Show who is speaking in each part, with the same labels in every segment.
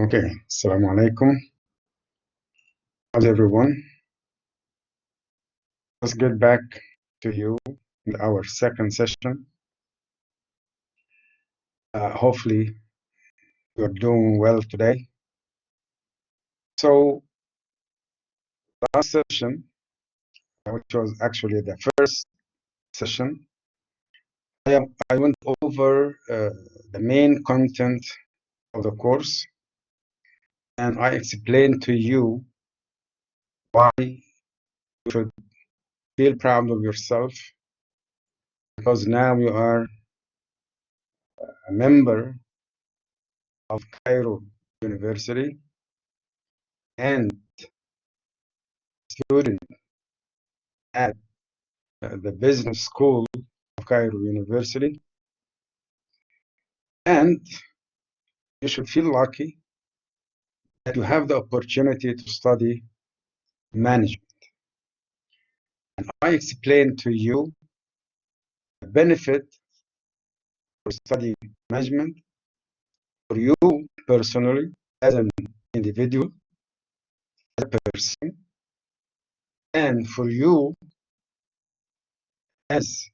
Speaker 1: Okay, Assalamu alaikum. How's everyone? Let's get back to you in our second session. Hopefully, you're doing well today. So, last session, which was actually the first session, I went over the main content of the course, and I explained to you why you should feel proud of yourself, because now you are a member of Cairo University and student at the business school of Cairo University, and you should feel lucky that you have the opportunity to study management. And I explained to you the benefit for studying management for you personally, as an individual, as a person, and for you as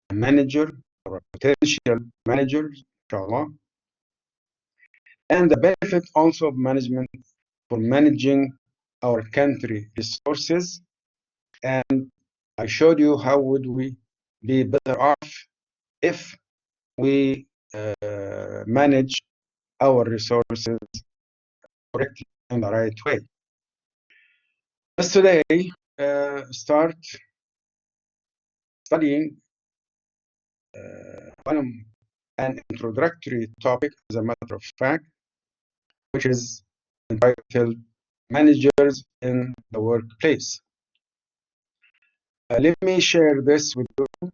Speaker 1: a manager or a potential manager, inshallah, and the benefit also of management for managing our country resources. And I showed you how would we be better off if we manage our resources correctly in the right way. Let's today start studying an introductory topic, as a matter of fact, which is entitled Managers in the Workplace. Let me share this with you.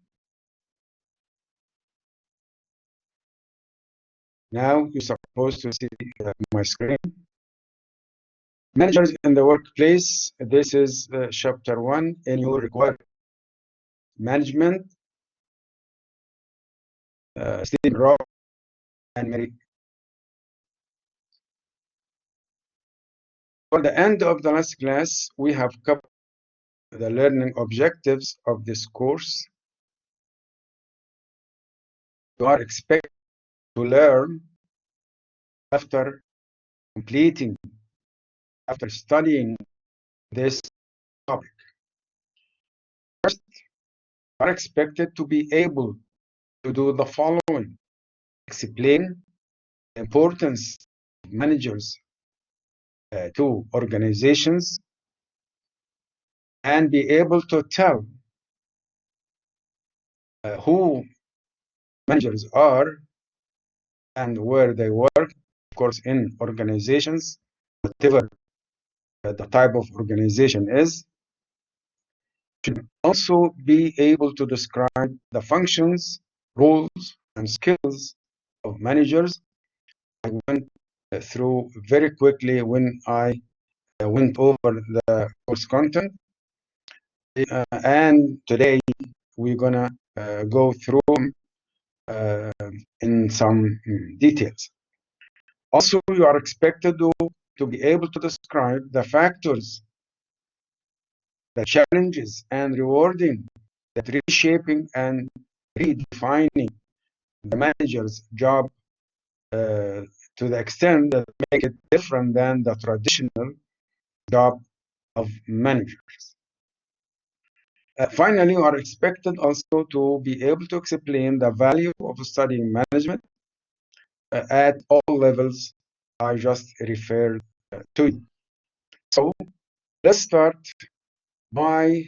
Speaker 1: Now you're supposed to see my screen. Managers in the workplace. This is chapter 1 in your required management. Stephen Roth and Mary. For the end of the last class, we have covered the learning objectives of this course. You are expected to learn after completing, after studying this topic. First, you are expected to be able to do the following: explain the importance of managers to organizations, and be able to tell who managers are and where they work, of course, in organizations, whatever the type of organization is. Should also be able to describe the functions, roles, and skills of managers. I went through very quickly when I went over the course content. And today we're gonna go through in some details. Also, you are expected to be able to describe the factors, the challenges and rewarding that reshaping and redefining the manager's job to the extent that make it different than the traditional job of managers. Finally, you are expected also to be able to explain the value of studying management at all levels I just referred to you. So let's start by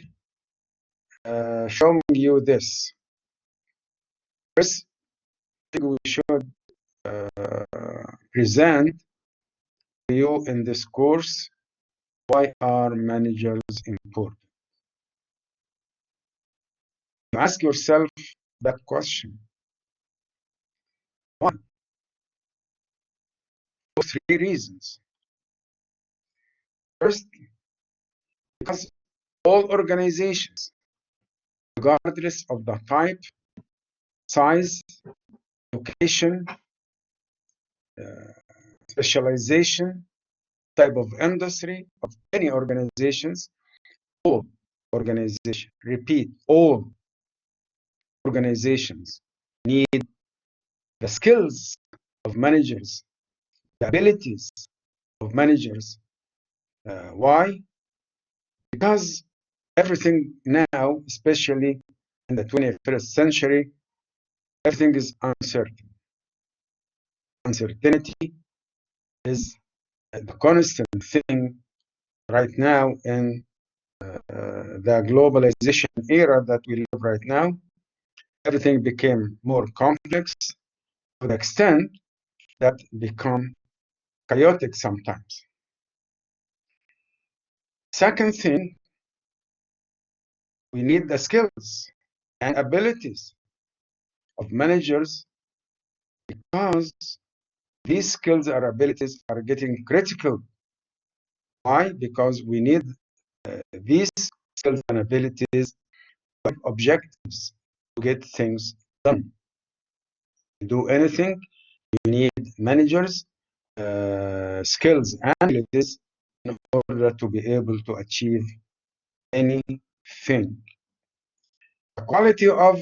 Speaker 1: showing you this. First, we should present to you in this course why are managers important. You ask yourself that question. Why? For 3 reasons. First, because all organizations, regardless of the type, size, location, specialization, type of industry of any organizations. All organizations, repeat, all organizations need the skills of managers, the abilities of managers. Why? Because everything now, especially in the 21st century, everything is uncertain. Uncertainty is the constant thing right now in the globalization era that we live right now. Everything became more complex to the extent that become chaotic sometimes. Second thing, we need the skills and abilities of managers because these skills or abilities are getting critical. Why? Because we need these skills and abilities with objectives to get things done. To do anything, you need managers, skills and abilities in order to be able to achieve anything. The quality of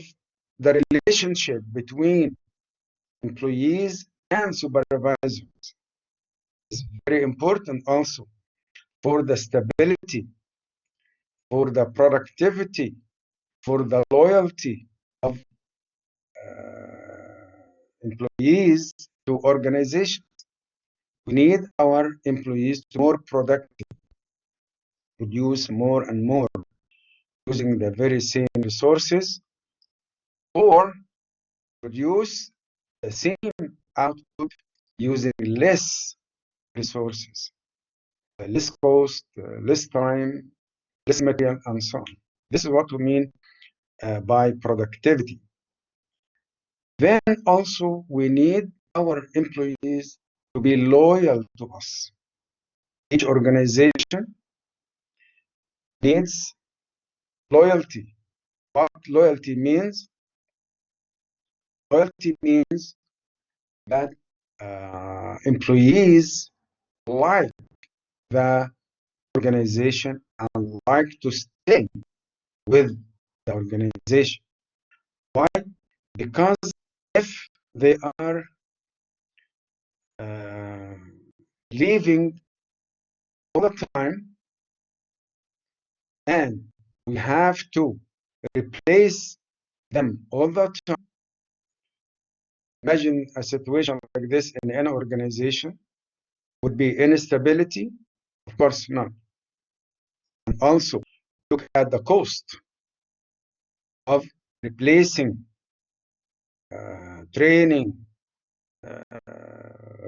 Speaker 1: the relationship between employees and supervisors is very important also for the stability, for the productivity, for the loyalty of employees to organizations. We need our employees to be more productive, produce more and more using the very same resources, or produce the same output using less resources, less cost, less time, less material, and so on. This is what we mean by productivity. Then also we need our employees to be loyal to us. Each organization needs loyalty. What loyalty means? Loyalty means that employees like the organization and like to stay with the organization. Why? Because if they are leaving all the time and we have to replace them all the time, imagine a situation like this in any organization. Would be instability? Of course not. And also look at the cost of replacing, training,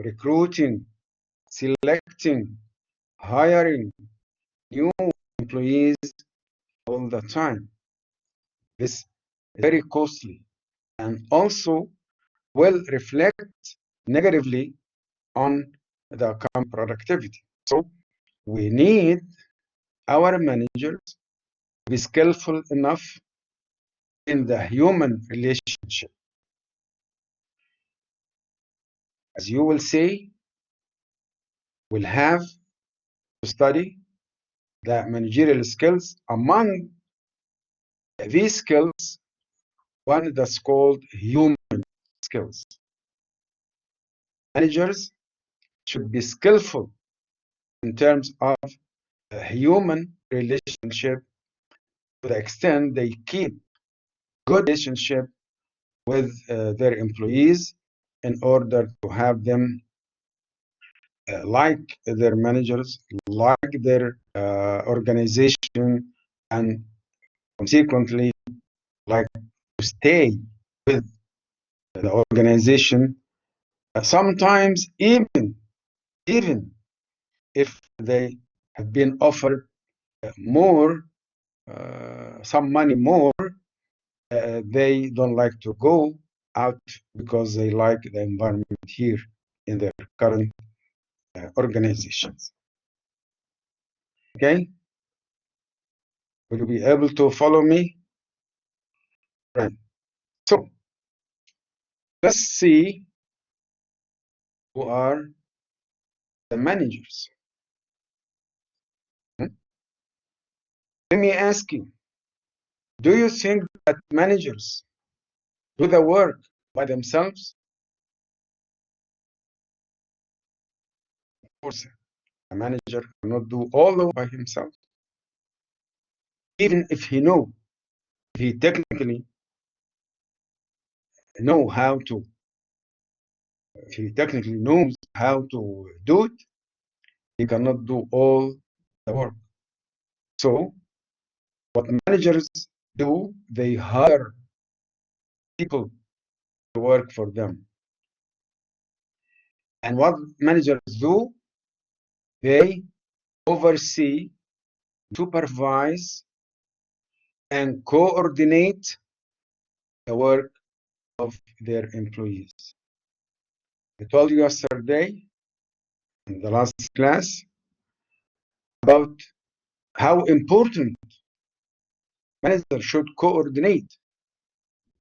Speaker 1: recruiting, selecting, hiring new employees all the time. This is very costly and also will reflect negatively on the productivity. So we need our managers to be skillful enough in the human relationship. As you will say, we'll have to study the managerial skills. Among these skills, one that's called human skills. Managers should be skillful in terms of a human relationship to the extent they keep good relationship with their employees in order to have them like their managers, like their organization, and consequently like to stay with the organization. Sometimes even if they have been offered more, some money more, they don't like to go out because they like the environment here in their current organizations. Okay? Will you be able to follow me? Right. So let's see who are the managers. Let me ask you, do you think that managers do the work by themselves? Of course, a manager cannot do all the work by himself. Even if he technically knows how to do it, he cannot do all the work. So what managers do, they hire people to work for them. And what managers do, they oversee, supervise, and coordinate the work of their employees. I told you yesterday in the last class about how important managers should coordinate,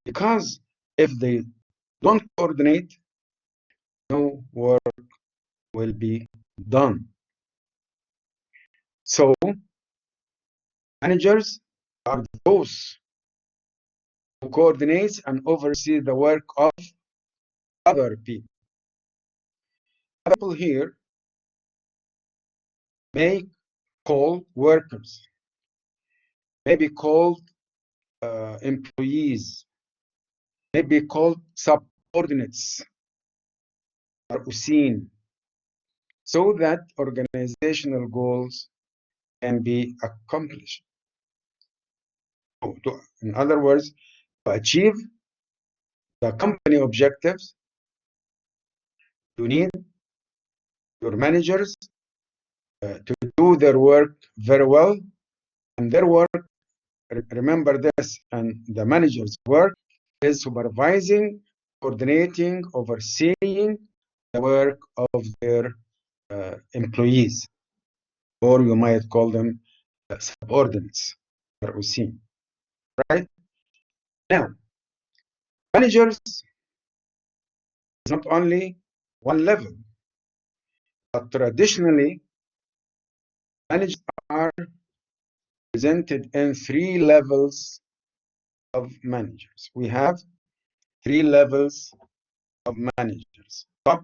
Speaker 1: because if they don't coordinate, no work will be done. So managers are those who coordinate and oversee the work of other people. Other people here may call workers, may be called employees, may be called subordinates, seen, so that organizational goals can be accomplished. In other words, to achieve the company objectives, you need your managers to do their work very well, and their work, remember this, and the manager's work is supervising, coordinating, overseeing the work of their employees, or you might call them subordinates, right? Now, managers is not only one level, but traditionally, managers are presented in three levels of managers. We have three levels of managers: top,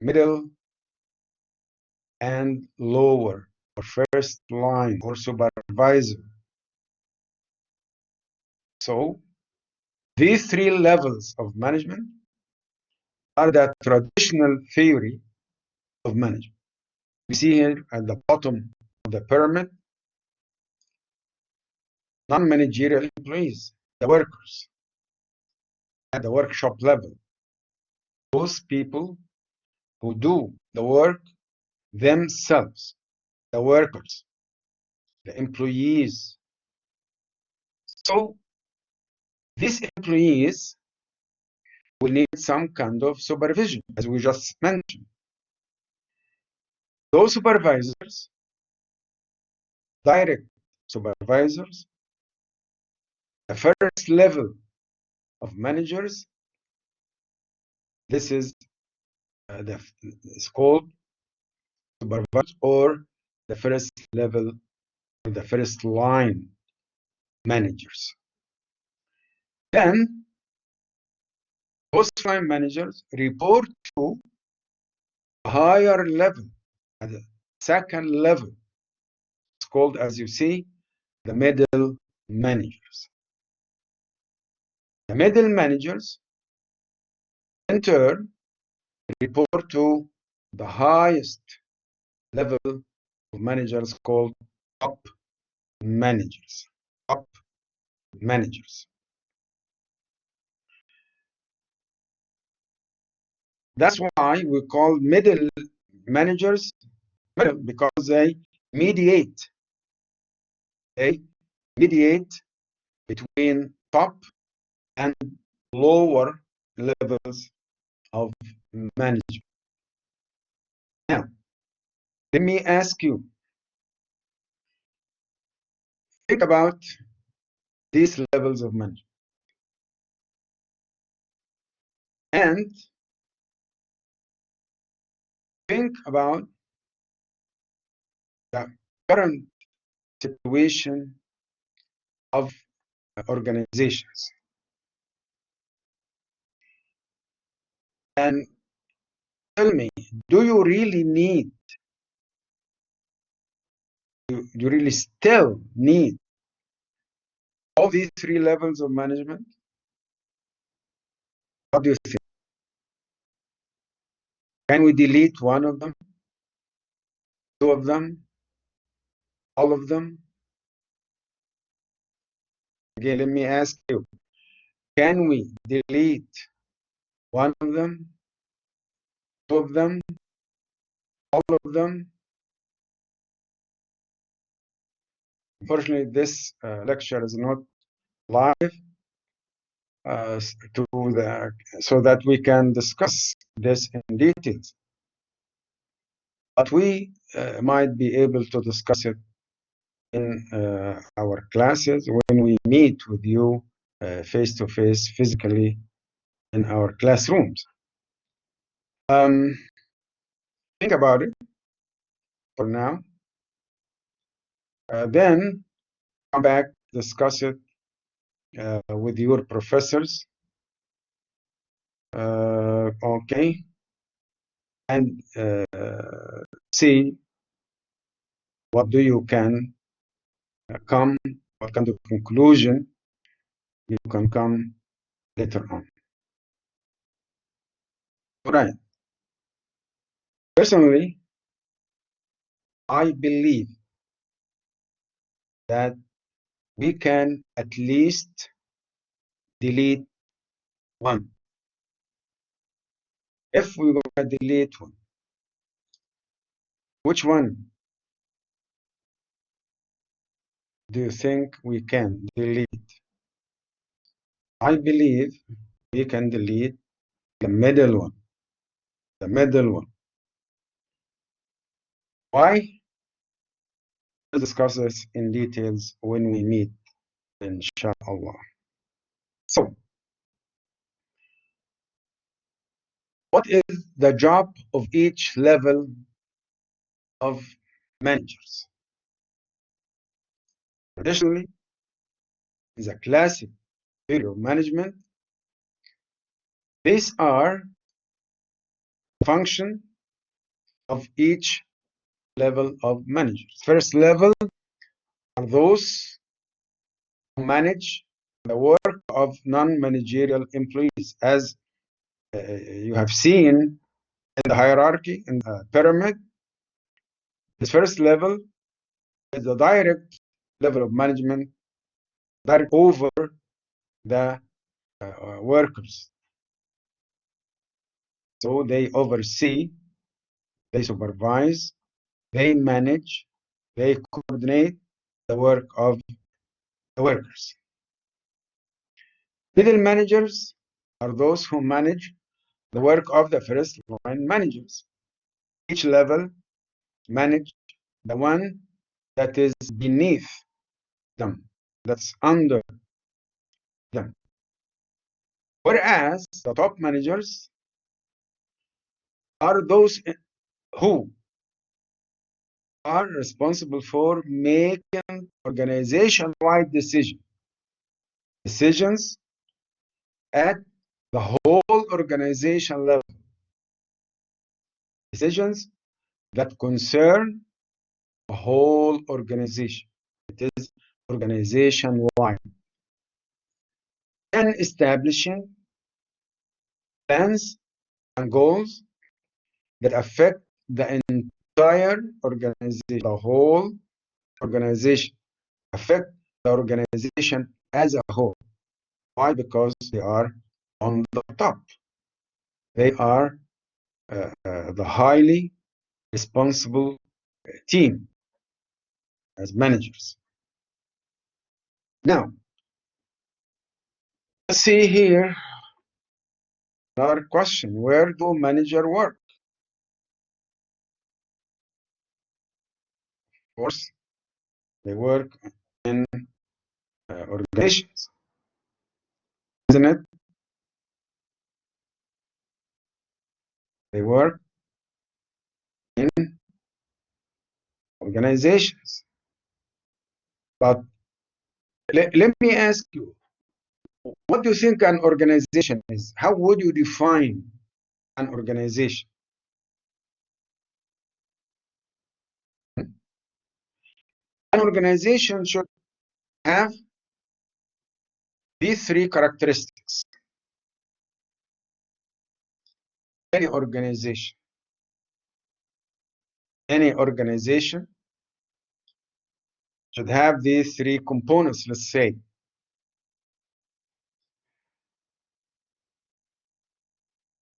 Speaker 1: middle, and lower, or first line, or supervisor. So these three levels of management are the traditional theory of management. We see here at the bottom of the pyramid, non-managerial employees, the workers at the workshop level, those people who do the work themselves, the workers, the employees. So these employees will need some kind of supervision, as we just mentioned. Those supervisors, direct supervisors, the first level of managers, this is it's called supervisors, or the first level, or the first line managers. Then those line managers report to a higher level, at the second level. It's called, as you see, the middle managers. The middle managers, in turn, report to the highest level of managers called top managers. Top managers. That's why we call middle managers middle, because they mediate. They mediate between top and lower levels of management. Now, let me ask you, think about these levels of management. And think about the current situation of organizations and tell me, do you really need, do you really still need all these three levels of management? What do you think? Can we delete one of them, two of them, all of them? Again, let me ask you, can we delete one of them, two of them, all of them? Unfortunately, this lecture is not live, so that we can discuss this in details. But we might be able to discuss it in our classes when we meet with you face to face, physically in our classrooms. Think about it for now. Then come back, discuss it with your professors. Okay, and see what do you can come, what kind of conclusion you can come later on. All right. Personally, I believe that we can at least delete one. If we want to delete one, which one do you think we can delete? I believe we can delete the middle one. The middle one. Why? We'll discuss this in details when we meet, inshallah. So, what is the job of each level of managers? Traditionally, in the classic theory of management, these are function of each level of managers. First level are those who manage the work of non-managerial employees. As you have seen in the hierarchy, in the pyramid, the first level is the direct level of management, direct over the workers. So they oversee, they supervise, they manage, they coordinate the work of the workers. Middle managers are those who manage the work of the first line managers. Each level manage the one that is beneath them, that's under them. Whereas the top managers are those who are responsible for making organization-wide decisions at the whole organization level, decisions that concern the whole organization. It is organization-wide. And establishing plans and goals that affect the entire organization, the whole organization, affect the organization as a whole. Why? Because they are on the top. They are the highly responsible team as managers. Now, let's see here another question. Where do managers work? Of course, they work in organizations, isn't it? They work organizations. But let me ask you, what do you think an organization is? How would you define an organization? An organization should have these three characteristics. Any organization should have these three components, let's say.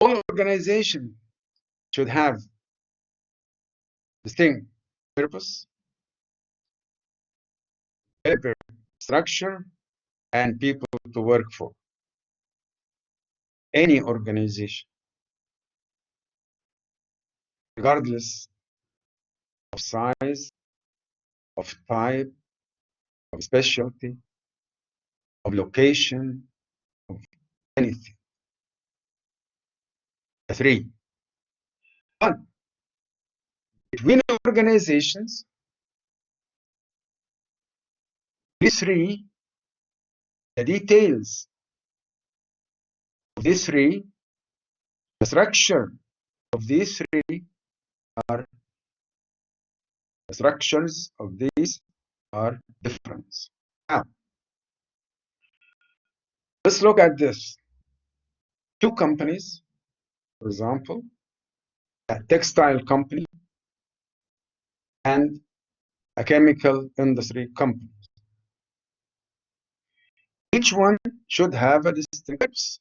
Speaker 1: All organizations should have distinct purpose, structure, and people to work for. Any organization, regardless of size, of type, of specialty, of location, of anything. Three. But between organizations, these three, the details of these three, the structure of these three are the structures of these are different. Now, let's look at this. Two companies, for example, a textile company and a chemical industry company. Each one should have a distinct purpose.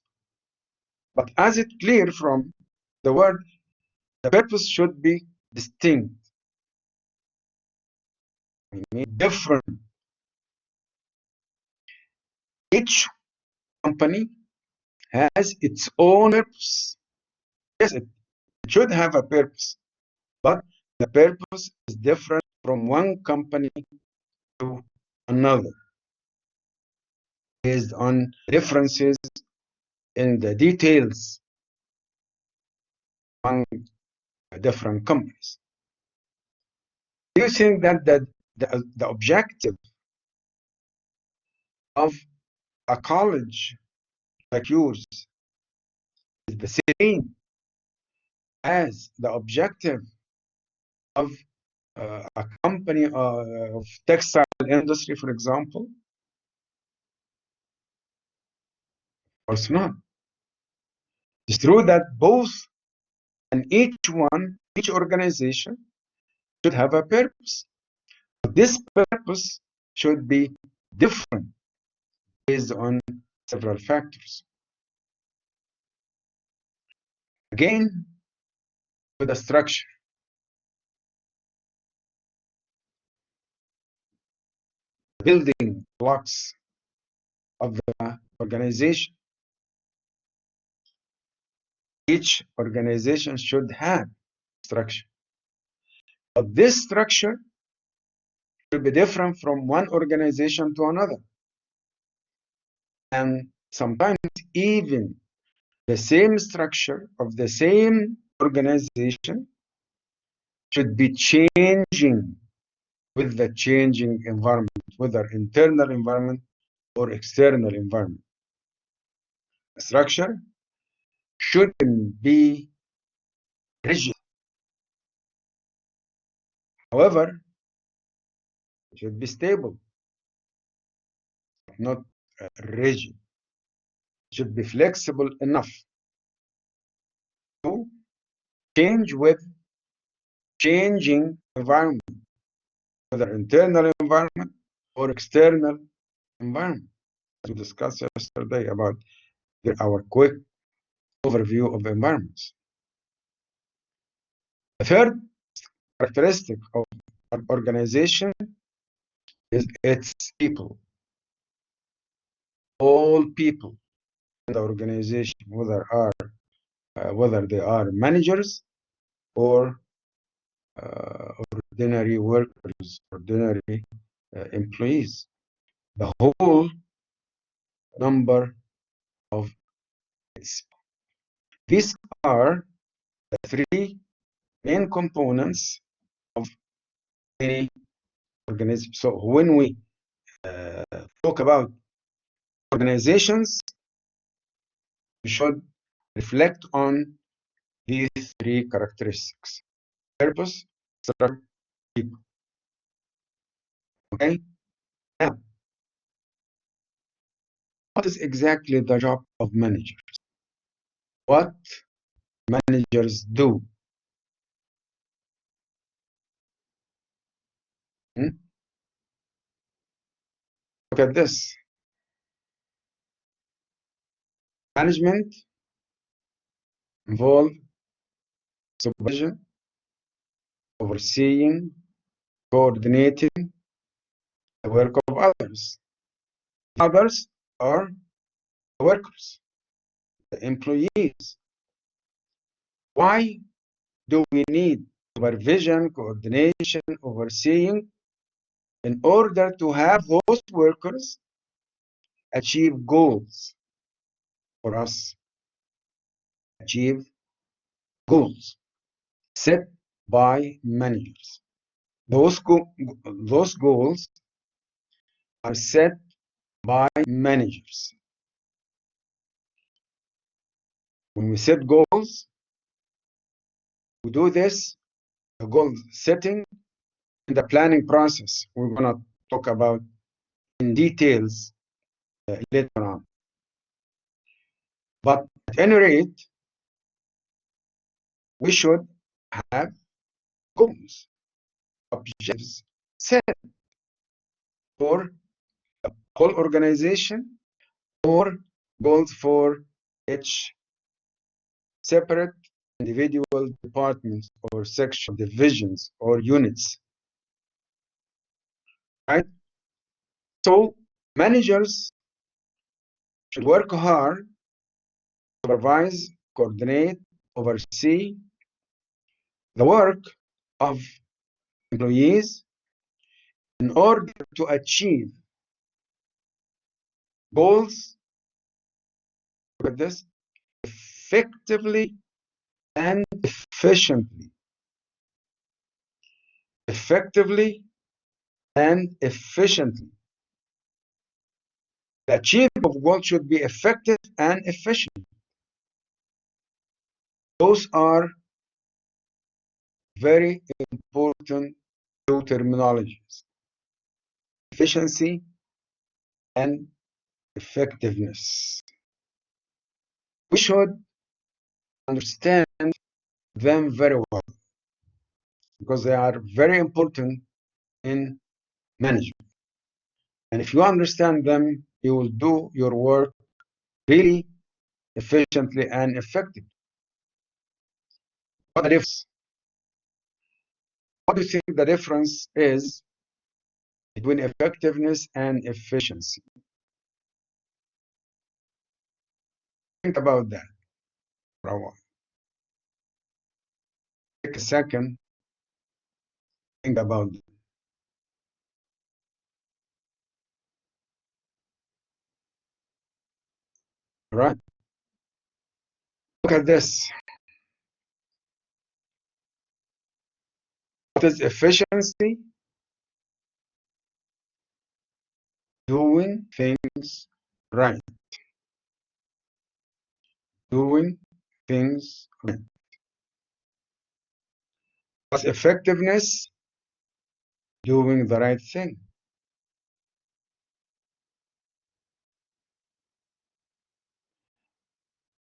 Speaker 1: But as it's clear from the word, the purpose should be distinct. I mean different. Each company has its own purpose. Yes, it should have a purpose, but the purpose is different from one company to another based on differences in the details among different companies. Do you think that the objective of a college like yours is the same as the objective of a company of textile industry, for example? Of course not. It's true that both and each organization should have a purpose. But this purpose should be different based on several factors. Again, with a structure. Building blocks of the organization. Each organization should have structure. But this structure should be different from one organization to another. And sometimes even the same structure of the same organization should be changing with the changing environment, whether internal environment or external environment. The structure shouldn't be rigid. However, it should be stable, not rigid. It should be flexible enough to change with changing environment, whether internal environment or external environment. As we discussed yesterday about our quick overview of environments. The third characteristic of an organization is its people. All people in the organization, whether they are managers or ordinary workers, ordinary employees. The whole number of its. These are the three main components of any organism. So when we talk about organizations, we should reflect on these three characteristics: purpose, structure, people. Okay? Now, what is exactly the job of managers? What managers do? Hmm? Look at this. Management involves supervision, overseeing, coordinating the work of others. Others are the workers, the employees. Why do we need supervision, coordination, overseeing in order to have those workers achieve goals for us, achieve goals set by managers? Those goals are set by managers. When we set goals, we do this, the goal setting, in the planning process. We're going to talk about in details later on. But at any rate, we should have goals, objectives set for the whole organization or goals for each separate individual departments or section divisions or units, right? So managers should work hard, supervise, coordinate, oversee the work of employees in order to achieve goals, look at this, effectively and efficiently. Effectively and efficiently. The achievement of goals should be effective and efficient. Those are very important two terminologies: efficiency and effectiveness. We should understand them very well because they are very important in management. And if you understand them, you will do your work really efficiently and effectively. What do you think the difference is between effectiveness and efficiency? Think about that for a while. Take a second, think about it. All right? Look at this. What is efficiency? Doing things right. Doing things right. What's effectiveness? Doing the right thing.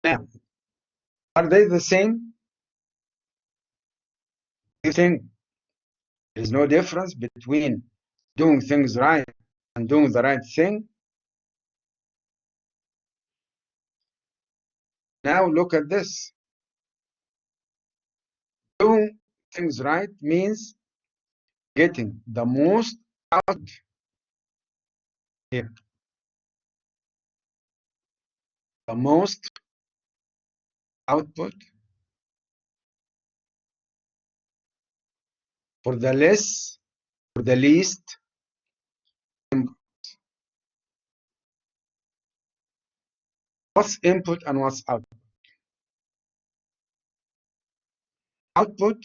Speaker 1: Now, are they the same? You think there is no difference between doing things right and doing the right thing? Now look at this. Doing things right means getting the most out here. The most output for the least input. What's input and what's output? Output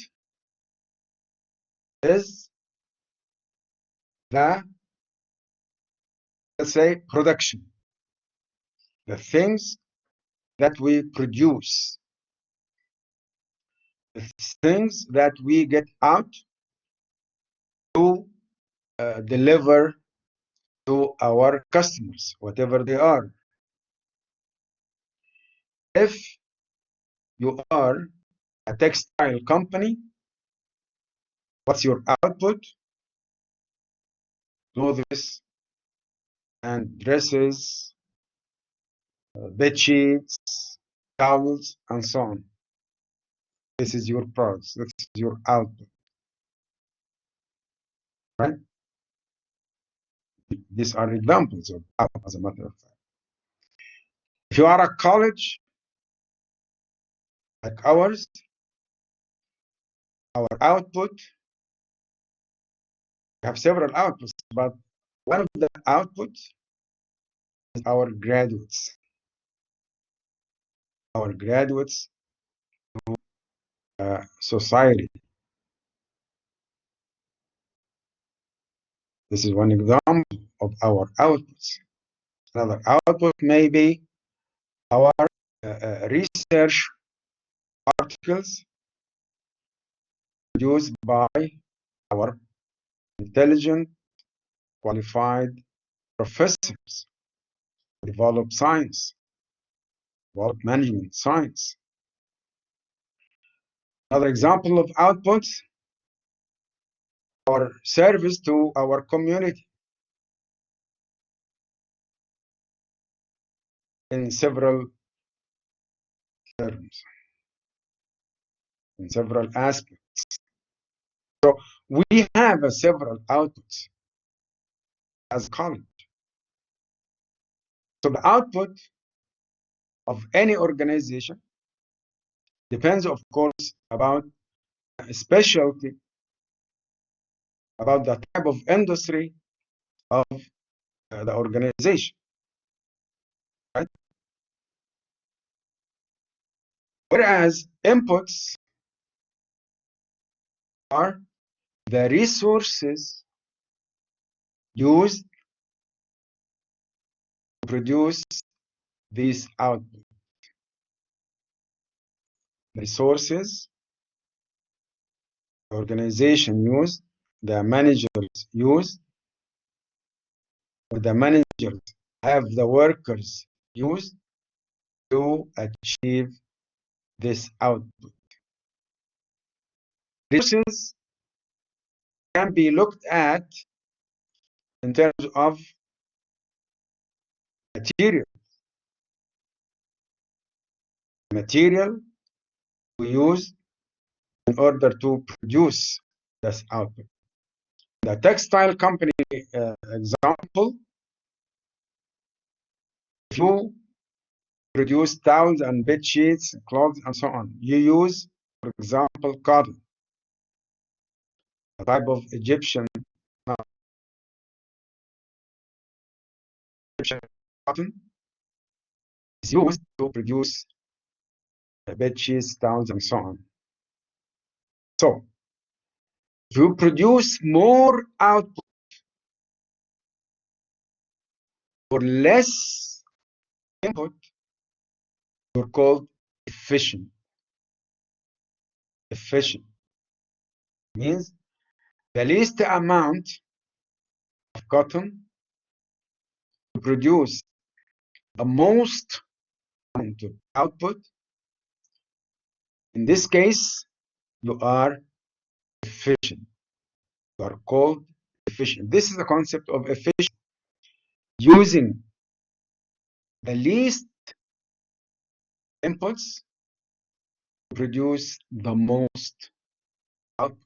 Speaker 1: is the, let's say, production, the things that we produce, the things that we get out to deliver to our customers, whatever they are. If you are a textile company, what's your output? Clothes and dresses, bed sheets, towels, and so on. This is your products. This is your output, right? These are examples of output, as a matter of fact. If you are a college like ours, our output, we have several outputs, but one of the outputs is our graduates. Our graduates society. This is one example of our outputs. Another output may be our research articles produced by our intelligent, qualified professors who develop science, develop management science. Another example of outputs, our service to our community in several terms, in several aspects. So we have several outputs as college. So the output of any organization depends, of course, about a specialty, about the type of industry of the organization, right? Whereas inputs are the resources used to produce these outputs. Resources the organization used, the managers use, or the managers have the workers use to achieve this output. Resources can be looked at in terms of material we use in order to produce this output. The textile company example, if you produce towels and bed sheets, clothes, and so on, you use, for example, cotton, a type of Egyptian cotton is used to produce bed sheets, towels, and so on. So, if you produce more output for less input, you're called efficient. Efficient means the least amount of cotton to produce the most amount of output. In this case, you are efficient. You are called efficient. This is the concept of efficient. Using the least inputs to produce the most output.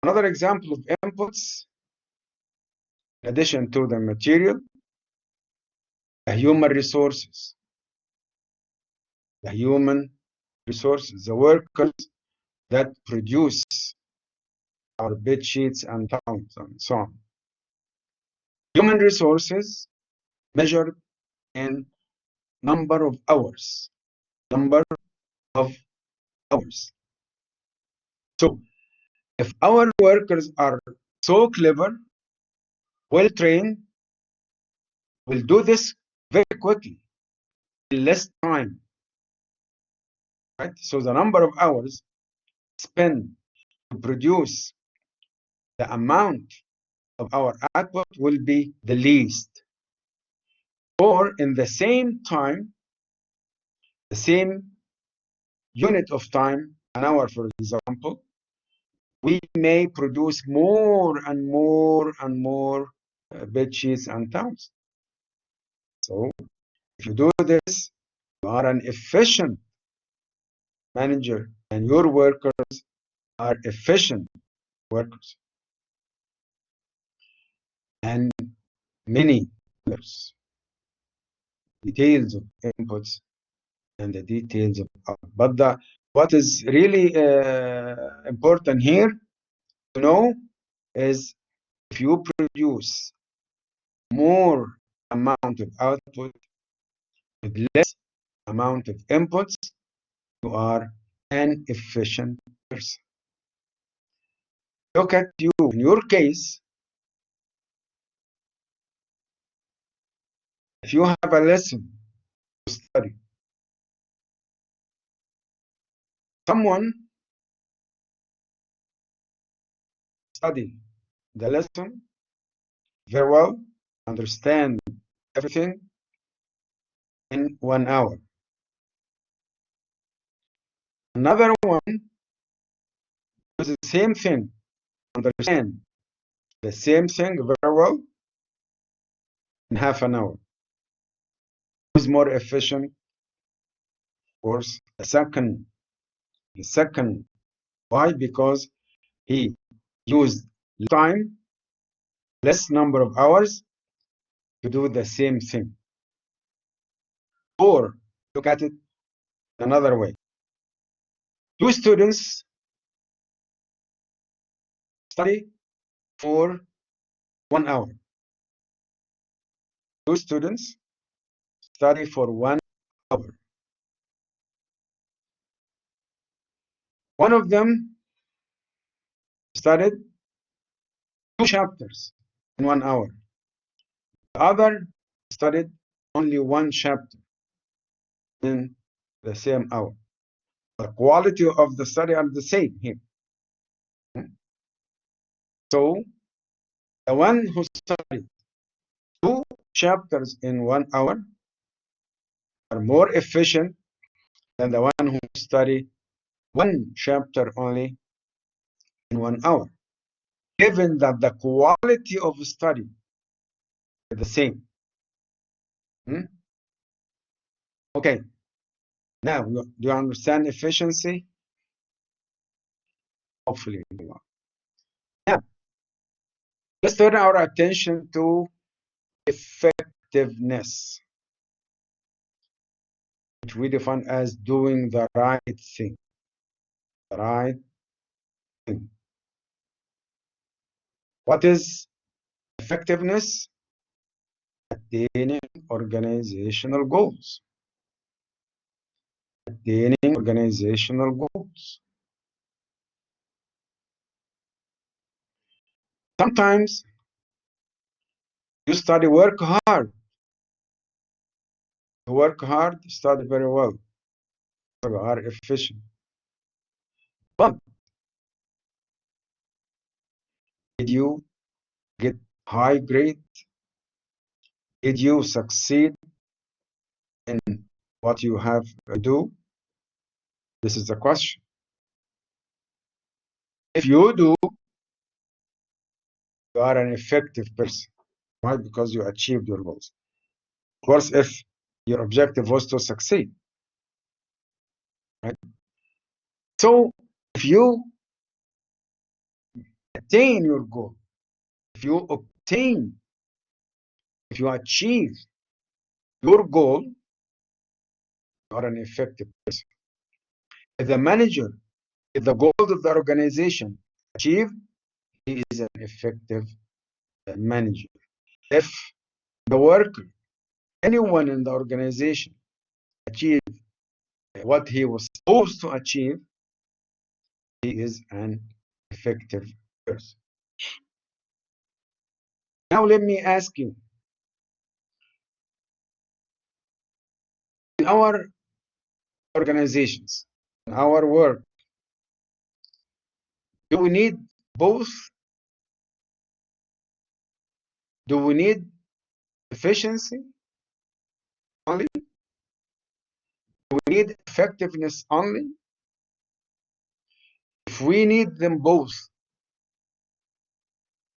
Speaker 1: Another example of inputs, in addition to the material, the human resources. The human resources, the workers that produce our bed sheets and towels and so on. Human resources measured in number of hours. Number of hours. So If our workers are so clever, well trained, will do this very quickly in less time, right? So the number of hours spent to produce the amount of our output will be the least. Or in the same time, the same unit of time, an hour for example, we may produce more and more and more bed sheets and towels. So if you do this, you are an efficient manager and your workers are efficient workers. And many others, details of inputs and the details of output. But what is really important here to know is if you produce more amount of output with less amount of inputs, you are an efficient person. Look at you. In your case, if you have a lesson to study, someone study the lesson very well, understand everything in 1 hour. Another one does the same thing, understand the same thing very well in half an hour. Who's more efficient? Of course, the second. The second. Why? Because he used time, less number of hours to do the same thing. Or look at it another way. Two students study for 1 hour. Two students study for 1 hour. One of them studied 2 chapters in 1 hour. The other studied only 1 chapter in the same hour. The quality of the study are the same here. So the one who studied 2 chapters in 1 hour are more efficient than the one who studied 1 chapter only in 1 hour, given that the quality of study is the same. Okay, now do you understand efficiency? Hopefully you are. Now let's turn our attention to effectiveness, which we define as doing the right thing. The right thing. What is effectiveness? Attaining organizational goals. Attaining organizational goals. Sometimes you study, work hard. You work hard, study very well. You are efficient. But did you get high grade? Did you succeed in what you have to do? This is the question. If you do, you are an effective person. Why? Because you achieved your goals. Of course, if your objective was to succeed, right? So if you attain your goal, if you achieve your goal, you are an effective person. If the manager, if the goals of the organization achieved, he is an effective manager. If the worker, anyone in the organization, achieved what he was supposed to achieve, he is an effective person. Now let me ask you, in our organizations, in our work, do we need both? Do we need efficiency only? Do we need effectiveness only? If we need them both,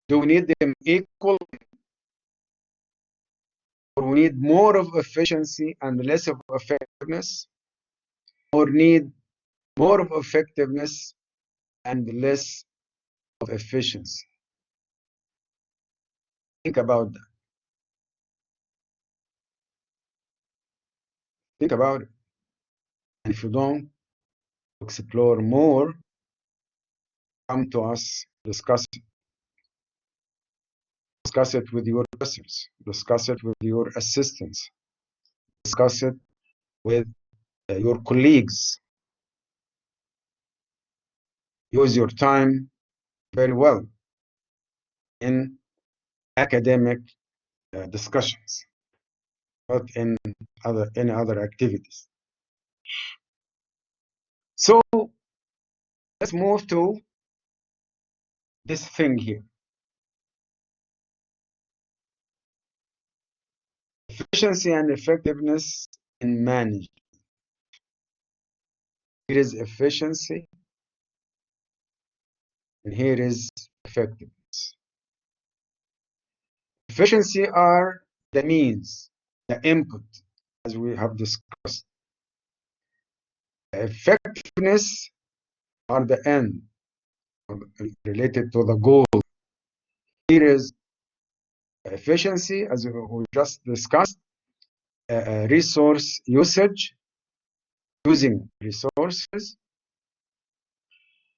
Speaker 1: do we need them equal, or we need more of efficiency and less of effectiveness, or need more of effectiveness and less of efficiency? Think about that. Think about it. And if you don't explore more, come to us, discuss it with your professors, discuss it with your assistants, discuss it with your colleagues. Use your time very well in academic discussions, not in any other activities. So let's move to this thing here. Efficiency and effectiveness in management. Here is efficiency, and here is effectiveness. Efficiency are the means, the input, as we have discussed. Effectiveness are the end, related to the goal. Here is efficiency, as we just discussed, resource usage, using resources,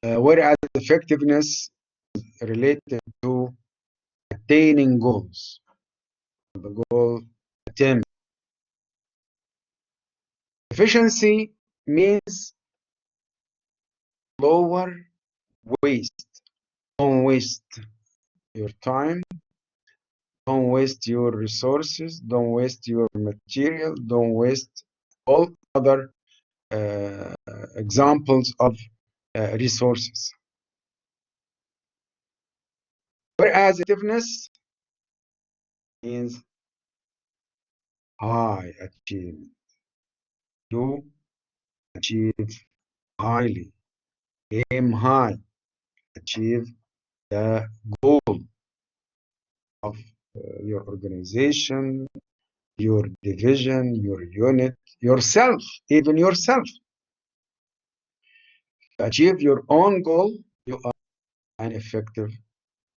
Speaker 1: whereas effectiveness is related to attaining goals, the goal attainment. Efficiency means lower waste. Don't waste your time, don't waste your resources, don't waste your material, don't waste all other examples of resources. Whereas effectiveness means high achievement. You achieve highly, aim high, achieve the goal of your organization, your division, your unit, yourself, even yourself. To achieve your own goal, you are an effective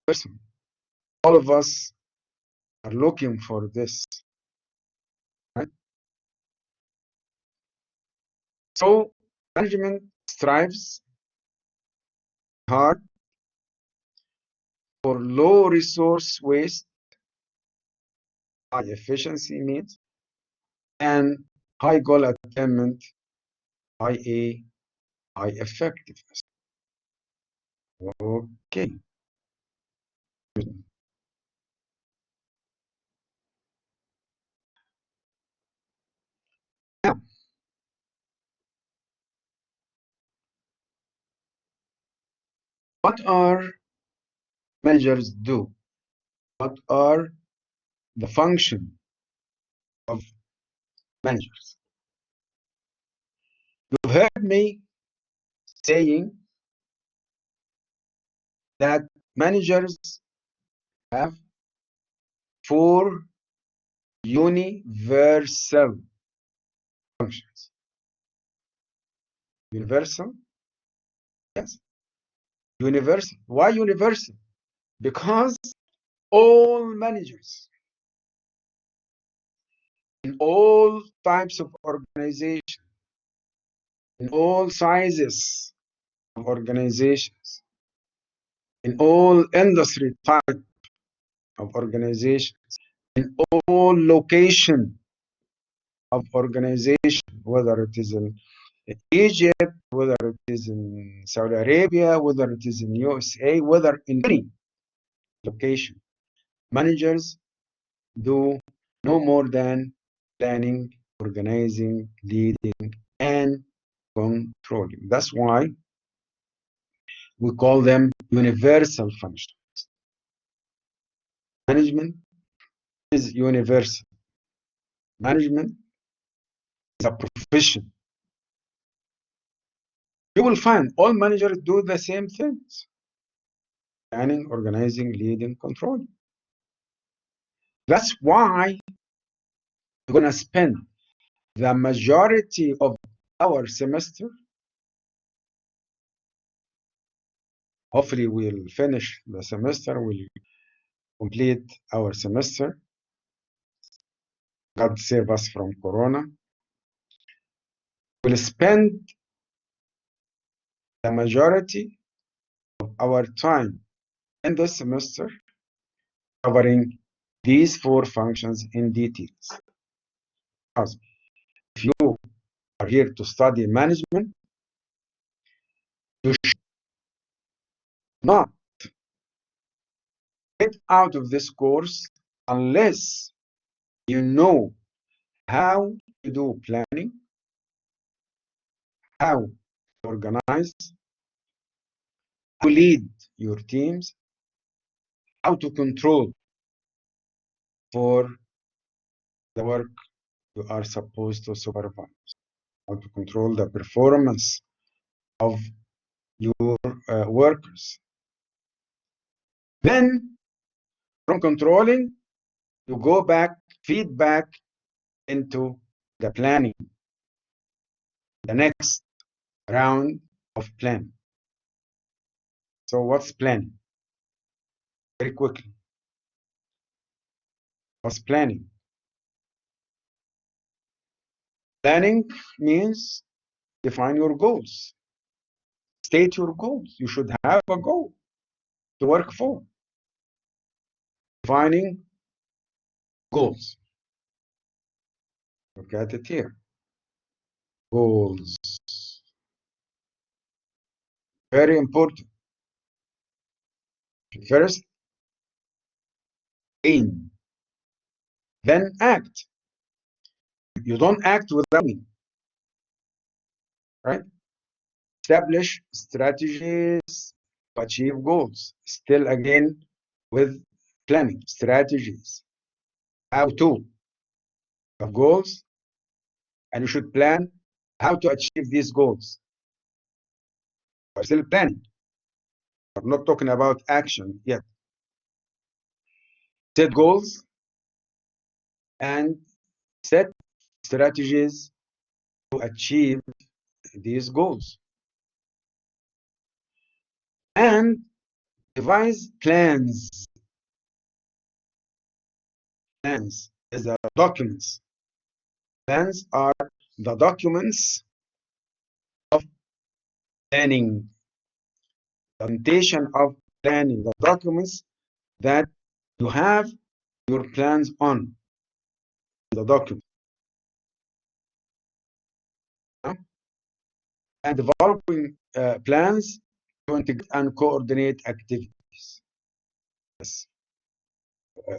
Speaker 1: person. All of us are looking for this, right? So management strives hard for low resource waste, high efficiency means, and high goal attainment, i.e., high effectiveness. Okay. Now, what are managers do? What are the function of managers? You've heard me saying that managers have 4 universal functions. Universal? Yes. Universal. Why universal? Because all managers in all types of organization, in all sizes of organizations, in all industry type of organizations, in all location of organization, whether it is in Egypt, whether it is in Saudi Arabia, whether it is in USA, whether in any location. Managers do no more than planning, organizing, leading, and controlling. That's why we call them universal functions. Management is universal. Management is a profession. You will find all managers do the same things: planning, organizing, leading, controlling. That's why we're going to spend the majority of our semester. Hopefully, we'll finish the semester, we'll complete our semester. God save us from Corona. We'll spend the majority of our time in the semester covering these four functions in details. Because if you are here to study management, you should not get out of this course unless you know how to do planning, how to organize, how to lead your teams, how to control for the work you are supposed to supervise, how to control the performance of your workers. Then, from controlling, you go back, feedback into the planning, the next round of planning. So what's planning? Very quickly. What's planning? Planning means define your goals. State your goals. You should have a goal to work for. Defining goals. Look at it here. Goals. Very important. First, aim. Then act. You don't act without aiming. Right? Establish strategies to achieve goals. Still again with planning, strategies. How to have goals, and you should plan how to achieve these goals. We're still planning. We're not talking about action yet. Set goals and set strategies to achieve these goals. And devise plans. Plans is the documents. Plans are the documents of planning. Documentation of planning, the documents that you have your plans on the document. And developing plans to integrate and coordinate activities. Yes.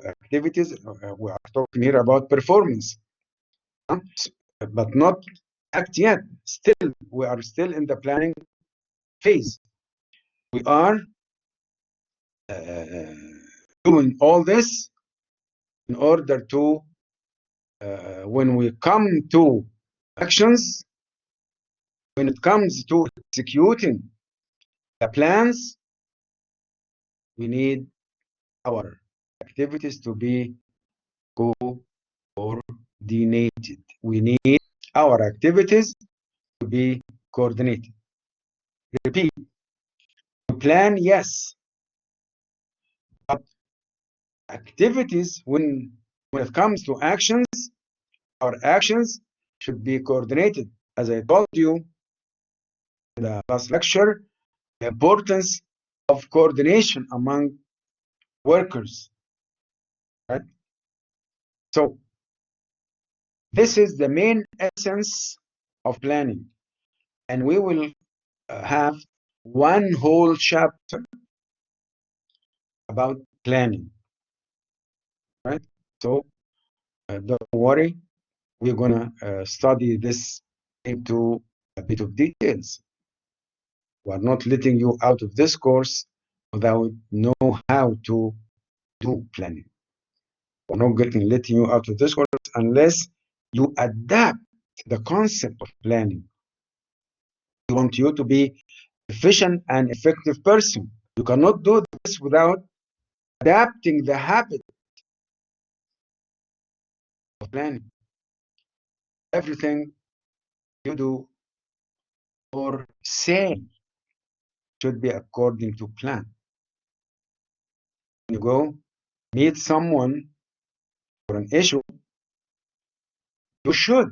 Speaker 1: Activities, we are talking here about performance, but not act yet. Still, we are still in the planning phase. We are doing all this in order to, when we come to actions, when it comes to executing the plans, we need our activities to be coordinated. We need our activities to be coordinated. Repeat. Plan, yes, but activities, when it comes to actions, our actions should be coordinated. As I told you in the last lecture, the importance of coordination among workers. Right? So this is the main essence of planning. and we will have one whole chapter about planning, right? So don't worry, we're gonna study this into a bit of details. We're not letting you out of this course without know how to do planning. We're not letting you out of this course unless you adapt the concept of planning. We want you to be efficient and effective person. You cannot do this without adapting the habit of planning. Everything you do or say should be according to plan. When you go meet someone for an issue, you should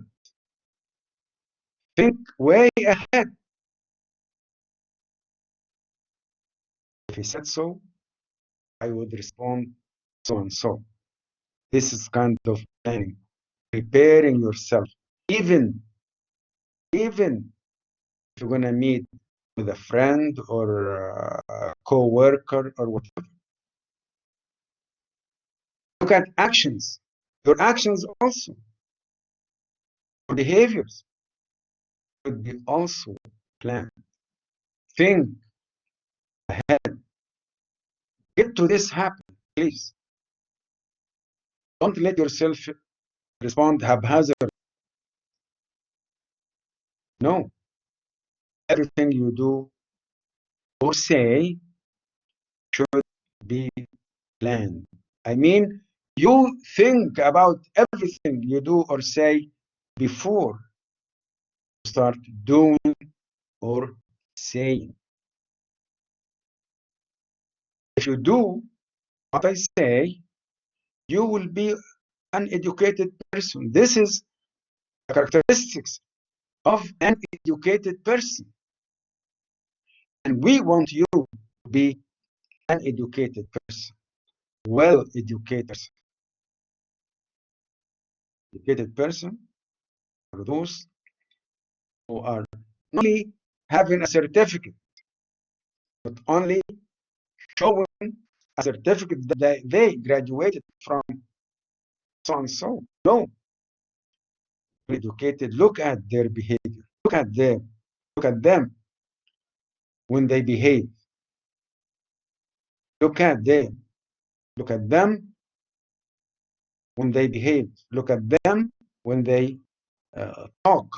Speaker 1: think way ahead. If he said so, I would respond so and so. This is kind of planning, preparing yourself. Even if you're gonna meet with a friend or a co-worker or whatever. Look at actions. Your actions also, your behaviors should be also planned. Think ahead. Get to this happen, please. Don't let yourself respond haphazard. No, everything you do or say should be planned. I mean, you think about everything you do or say before you start doing or saying. If you do what I say, you will be an educated person. This is the characteristics of an educated person. And we want you to be an educated person, well-educated person. Educated person are those who are not only having a certificate, but only showing a certificate that they graduated from so and so. No, educated. Look at their behavior. Look at them. Look at them when they behave. Look at them. Look at them when they behave. Look at them when they talk.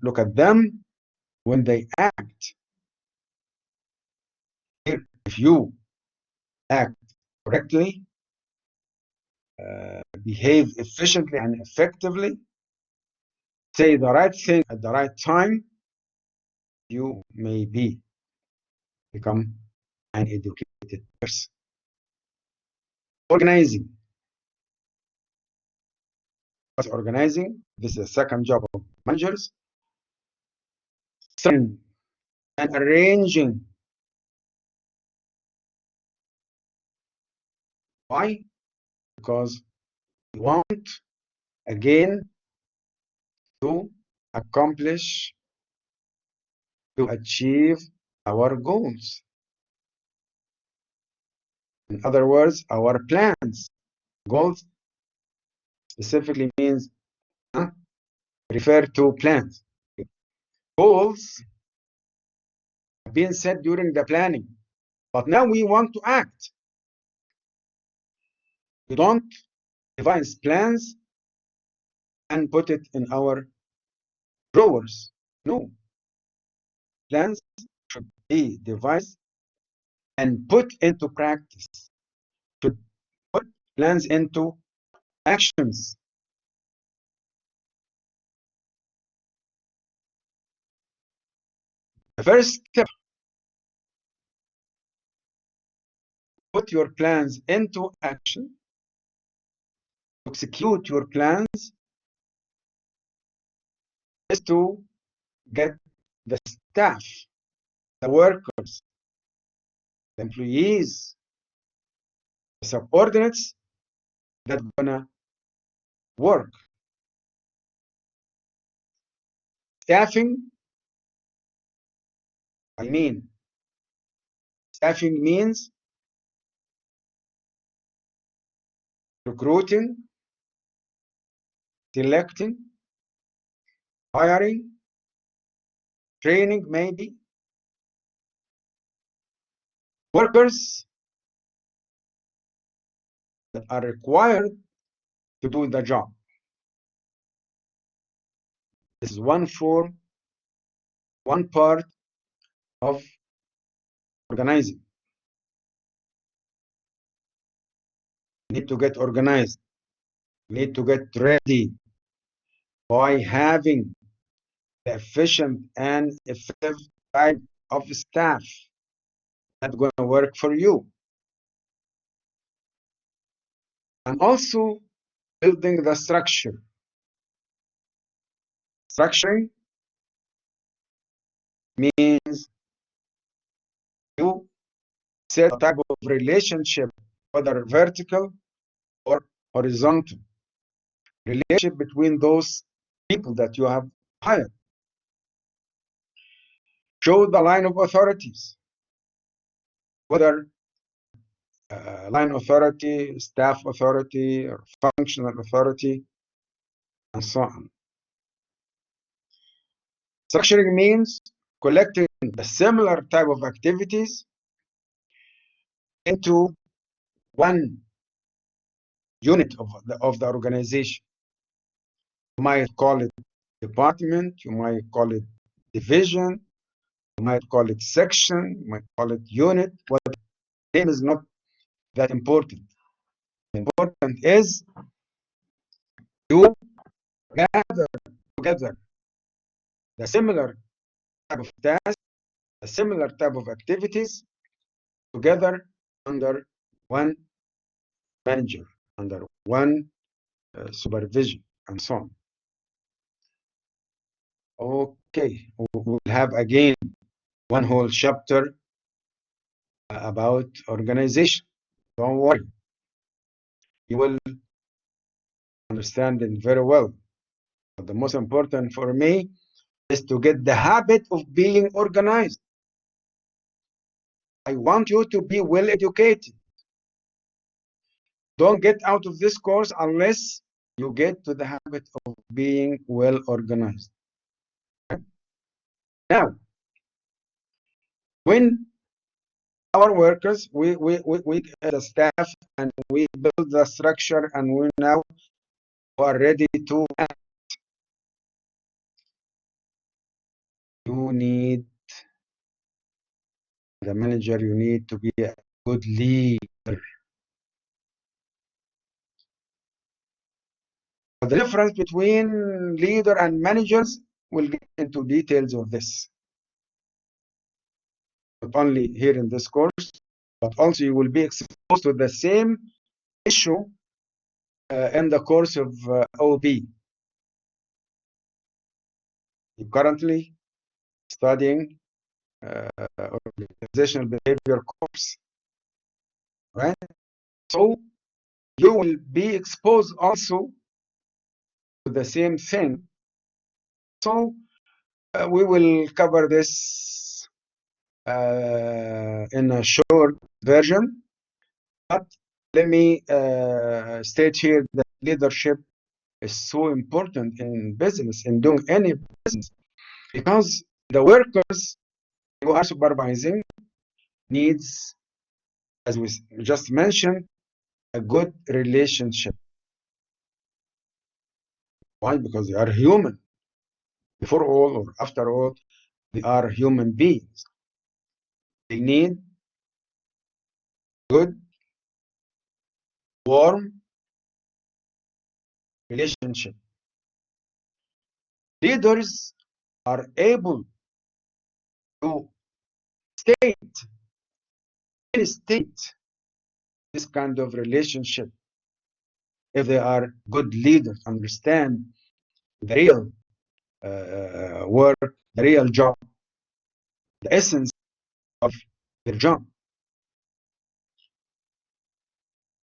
Speaker 1: Look at them when they act. If you act correctly, behave efficiently and effectively, say the right thing at the right time, you may become an educated person. Organizing. What's organizing? This is the second job of managers. And arranging. Why? Because we want, again, to accomplish, to achieve our goals. In other words, our plans. Goals specifically means refer to plans. Goals have been set during the planning, but now we want to act. We don't devise plans and put it in our drawers. No. Plans should be devised and put into practice. Should put plans into actions. The first step, put your plans into action, execute your plans, is to get the staff, the workers, the employees, the subordinates that are gonna work. Staffing, staffing means recruiting, selecting, hiring, training maybe, workers that are required to do the job. This is one form, one part of organizing. You need to get organized. You need to get ready by having the efficient and effective type of staff that's going to work for you. And also building the structure. Structuring means you set a type of relationship, whether vertical or horizontal, relationship between those people that you have hired. Show the line of authorities, whether line authority, staff authority, or functional authority, and so on. Structuring means collecting the similar type of activities into one unit of the organization. You might call it department, you might call it division, you might call it section, you might call it unit. What the name is not that important. Important is you gather together the similar type of tasks, the similar type of activities together under one manager, under one supervision, and so on. Okay, we'll have again one whole chapter about organization. Don't worry, you will understand it very well. But the most important for me is to get the habit of being organized. I want you to be well educated. Don't get out of this course unless you get to the habit of being well organized. Now, when our workers, we get the staff and we build the structure and we now are ready to act. You need, the manager, you need to be a good leader. The difference between leader and managers, we'll get into details of this. Not only here in this course, but also you will be exposed to the same issue in the course of OB. You're currently studying organizational behavior course, right? So you will be exposed also to the same thing. So we will cover this in a short version, but let me state here that leadership is so important in business, in doing any business, because the workers you are supervising needs, as we just mentioned, a good relationship. Why? Because they are human. Before all or after all, they are human beings. They need good, warm relationship. Leaders are able to state this kind of relationship if they are good leaders, understand the real work, the real job, the essence of their job.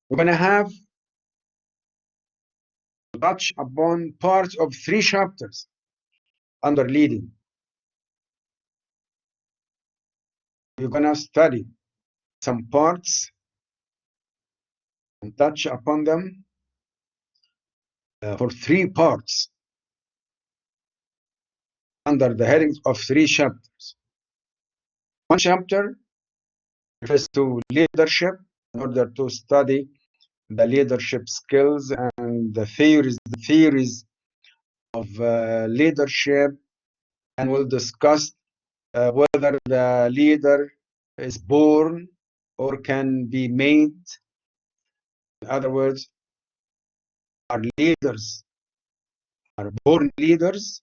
Speaker 1: We're going to have to touch upon parts of 3 chapters under leading. We're going to study some parts and touch upon them for 3 parts under the headings of 3 chapters. One chapter refers to leadership in order to study the leadership skills and the theories of leadership, and we'll discuss whether the leader is born or can be made. In other words, are leaders are born leaders,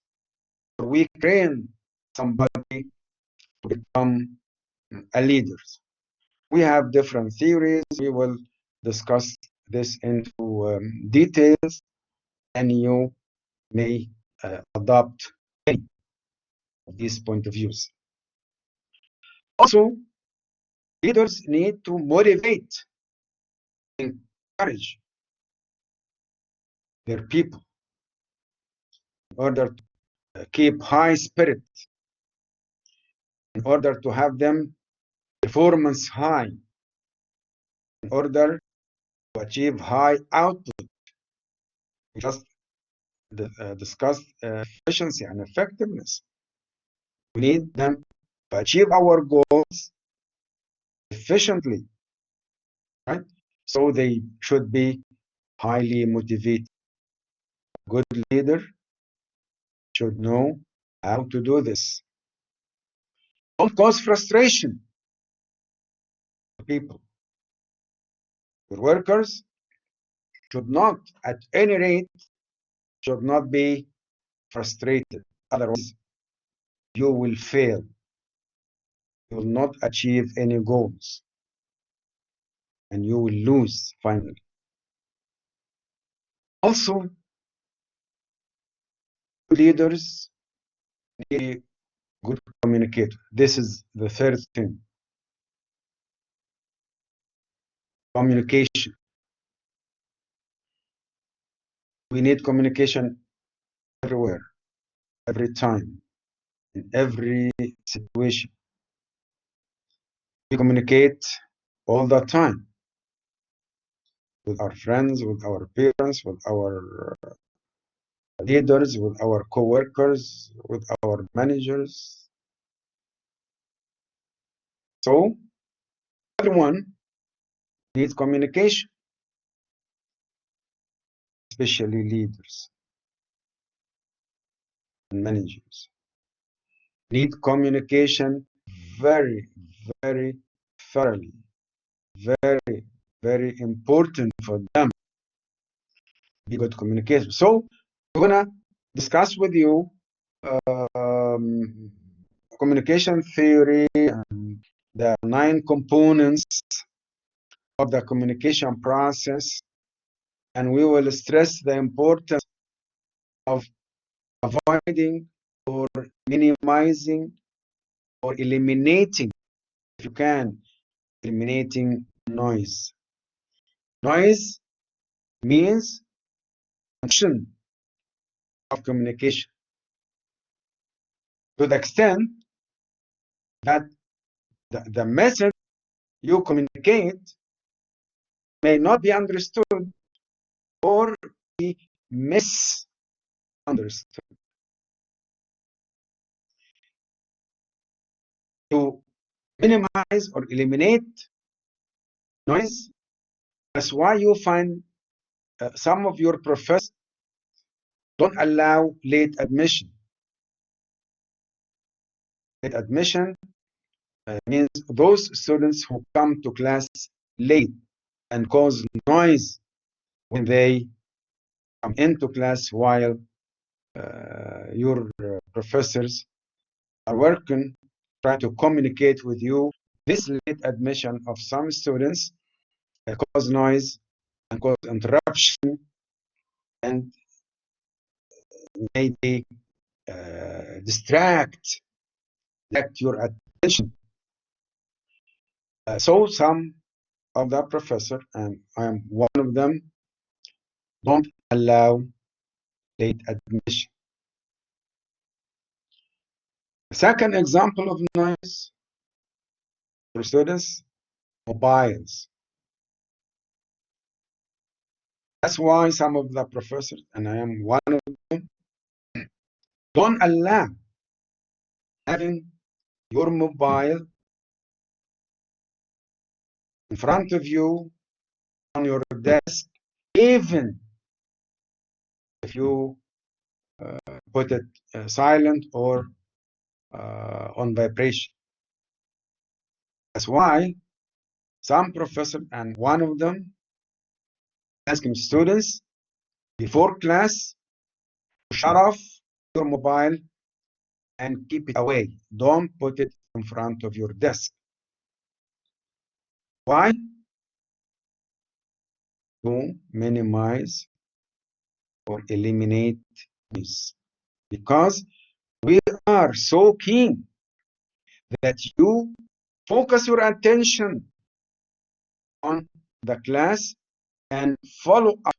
Speaker 1: or we train somebody to become a leader. We have different theories. We will discuss this into details, and you may adopt any of these point of views. Also, leaders need to motivate, encourage their people in order to keep high spirit, in order to have them performance high, in order to achieve high output. We just discussed efficiency and effectiveness. We need them to achieve our goals efficiently, right? So they should be highly motivated. A good leader should know how to do this. Don't cause frustration to people. Your workers should not, at any rate, should not be frustrated. Otherwise, you will fail. You will not achieve any goals, and you will lose finally. Also, leaders need a good communicator. This is the third thing. Communication. We need communication everywhere, every time, in every situation. We communicate all the time with our friends, with our parents, with our leaders, with our co-workers, with our managers. So everyone needs communication, especially leaders and managers. Need communication very, very thoroughly, very, very important for them to be good communication. So we're gonna discuss with you communication theory and the 9 components of the communication process, and we will stress the importance of avoiding or minimizing or eliminating, if you can, eliminating noise. Noise means function of communication to the extent that the message you communicate may not be understood or be misunderstood. To minimize or eliminate noise, that's why you find some of your professors don't allow late admission. Late admission means those students who come to class late and cause noise when they come into class while your professors are working, trying to communicate with you. This late admission of some students cause noise and cause interruption and maybe distract your attention. So some of the professor, and I am one of them, don't allow late admission. Second example of noise for students, mobiles. That's why some of the professors, and I am one of them, don't allow having your mobile in front of you on your desk, even if you put it silent or on vibration. That's why some professors, and one of them, asking students before class to shut off your mobile and keep it away. Don't put it in front of your desk. Why? To minimize or eliminate noise. Because we are so keen that you focus your attention on the class and follow up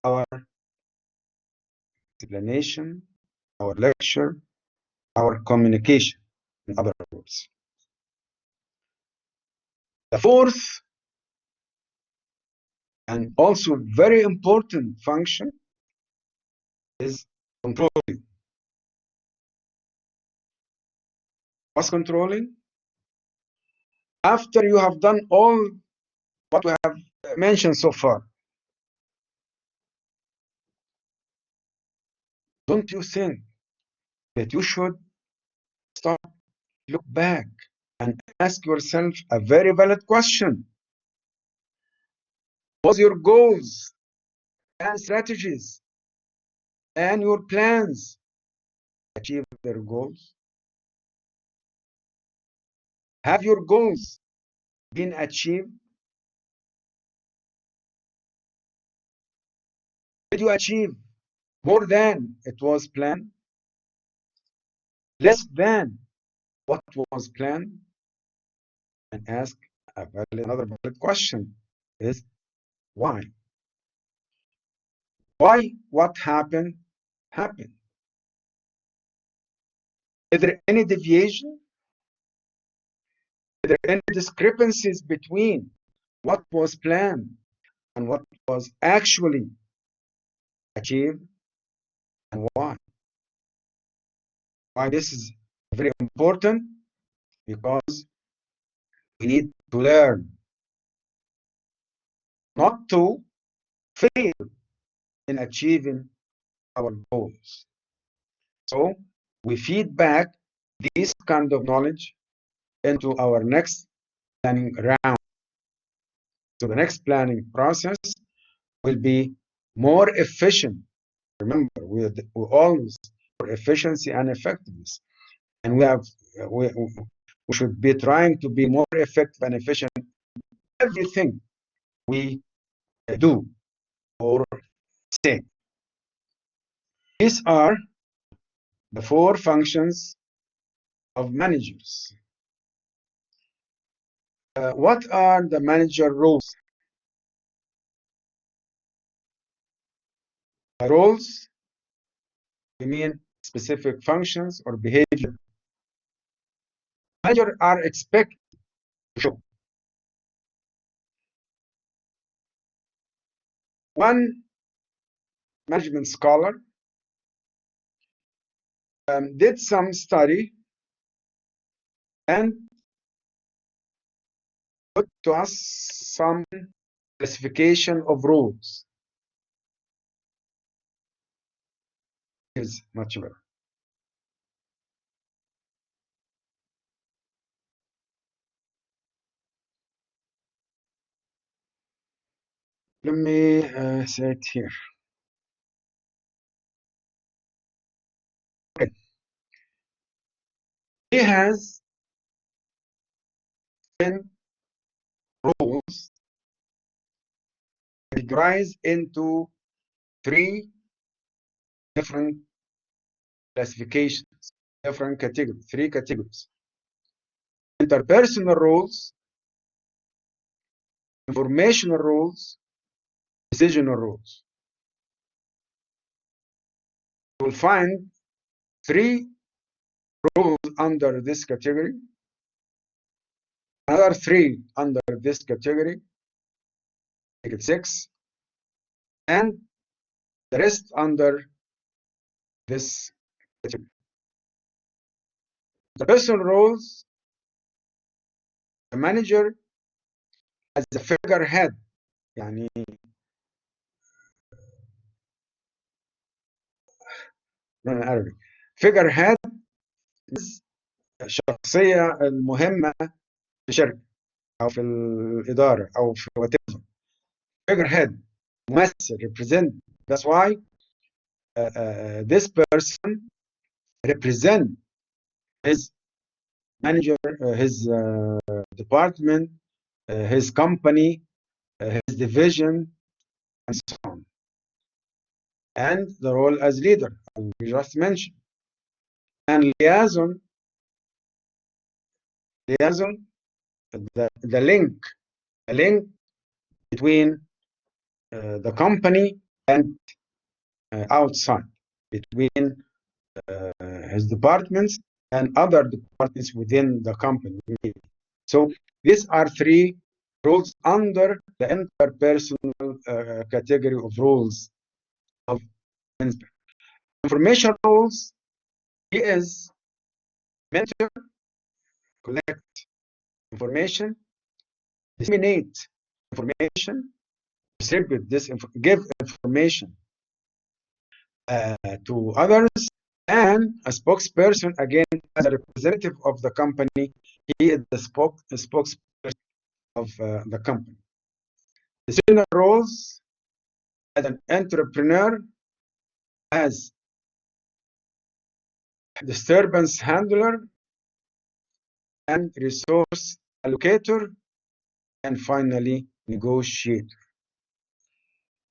Speaker 1: our explanation, our lecture, our communication, in other words. The fourth and also very important function is controlling. What's controlling? After you have done all what we have mentioned so far, don't you think that you should stop, look back, and ask yourself a very valid question? Was your goals and strategies and your plans achieve their goals? Have your goals been achieved? Did you achieve more than it was planned? Less than what was planned? And ask another valid question is why? Why what happened happened? Is there any deviation? Is there any discrepancies between what was planned and what was actually achieved, and why? Why this is very important? Because we need to learn not to fail in achieving our goals. So we feed back this kind of knowledge into our next planning round. So the next planning process will be more efficient. Remember, we always for efficiency and effectiveness, and we should be trying to be more effective and efficient in everything we do or say. These are the four functions of managers. What are the manager roles? By roles, we mean specific functions or behavior. Managers are expected to show. One management scholar did some study and put to us some classification of roles. Is much better. Let me say it here. Okay. He has 10 roles categorized into 3 different classifications, different categories, 3 categories. Interpersonal roles, informational roles, decisional roles. You will find 3 roles under this category, another 3 under this category, make it 6, and the rest under this category. The personal roles, the manager as a figurehead يعني عربي figurehead الشخصية المهمة في الشركة أو في الإدارة أو في whatever. Figurehead ممثل represent. That's why this person represent his manager, his department, his company, his division, and so on. And the role as leader, as we just mentioned. And liaison, the link between the company and outside, between his departments and other departments within the company. So these are 3 roles under the interpersonal category of roles of management. Information roles, he is mentor, collect information, disseminate information, distribute this, give information to others, and a spokesperson, again, as a representative of the company, he is the spokesperson of the company. The senior roles as an entrepreneur, as disturbance handler and resource allocator, and finally negotiator.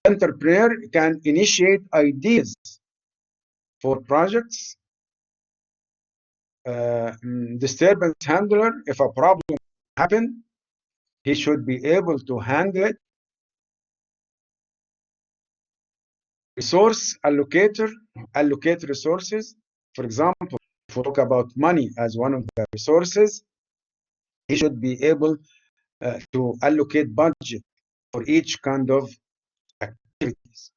Speaker 1: Entrepreneur can initiate ideas for projects. Disturbance handler, if a problem happens, he should be able to handle it. Resource allocator, allocate resources. For example, if we talk about money as one of the resources, he should be able to allocate budget for each kind of activities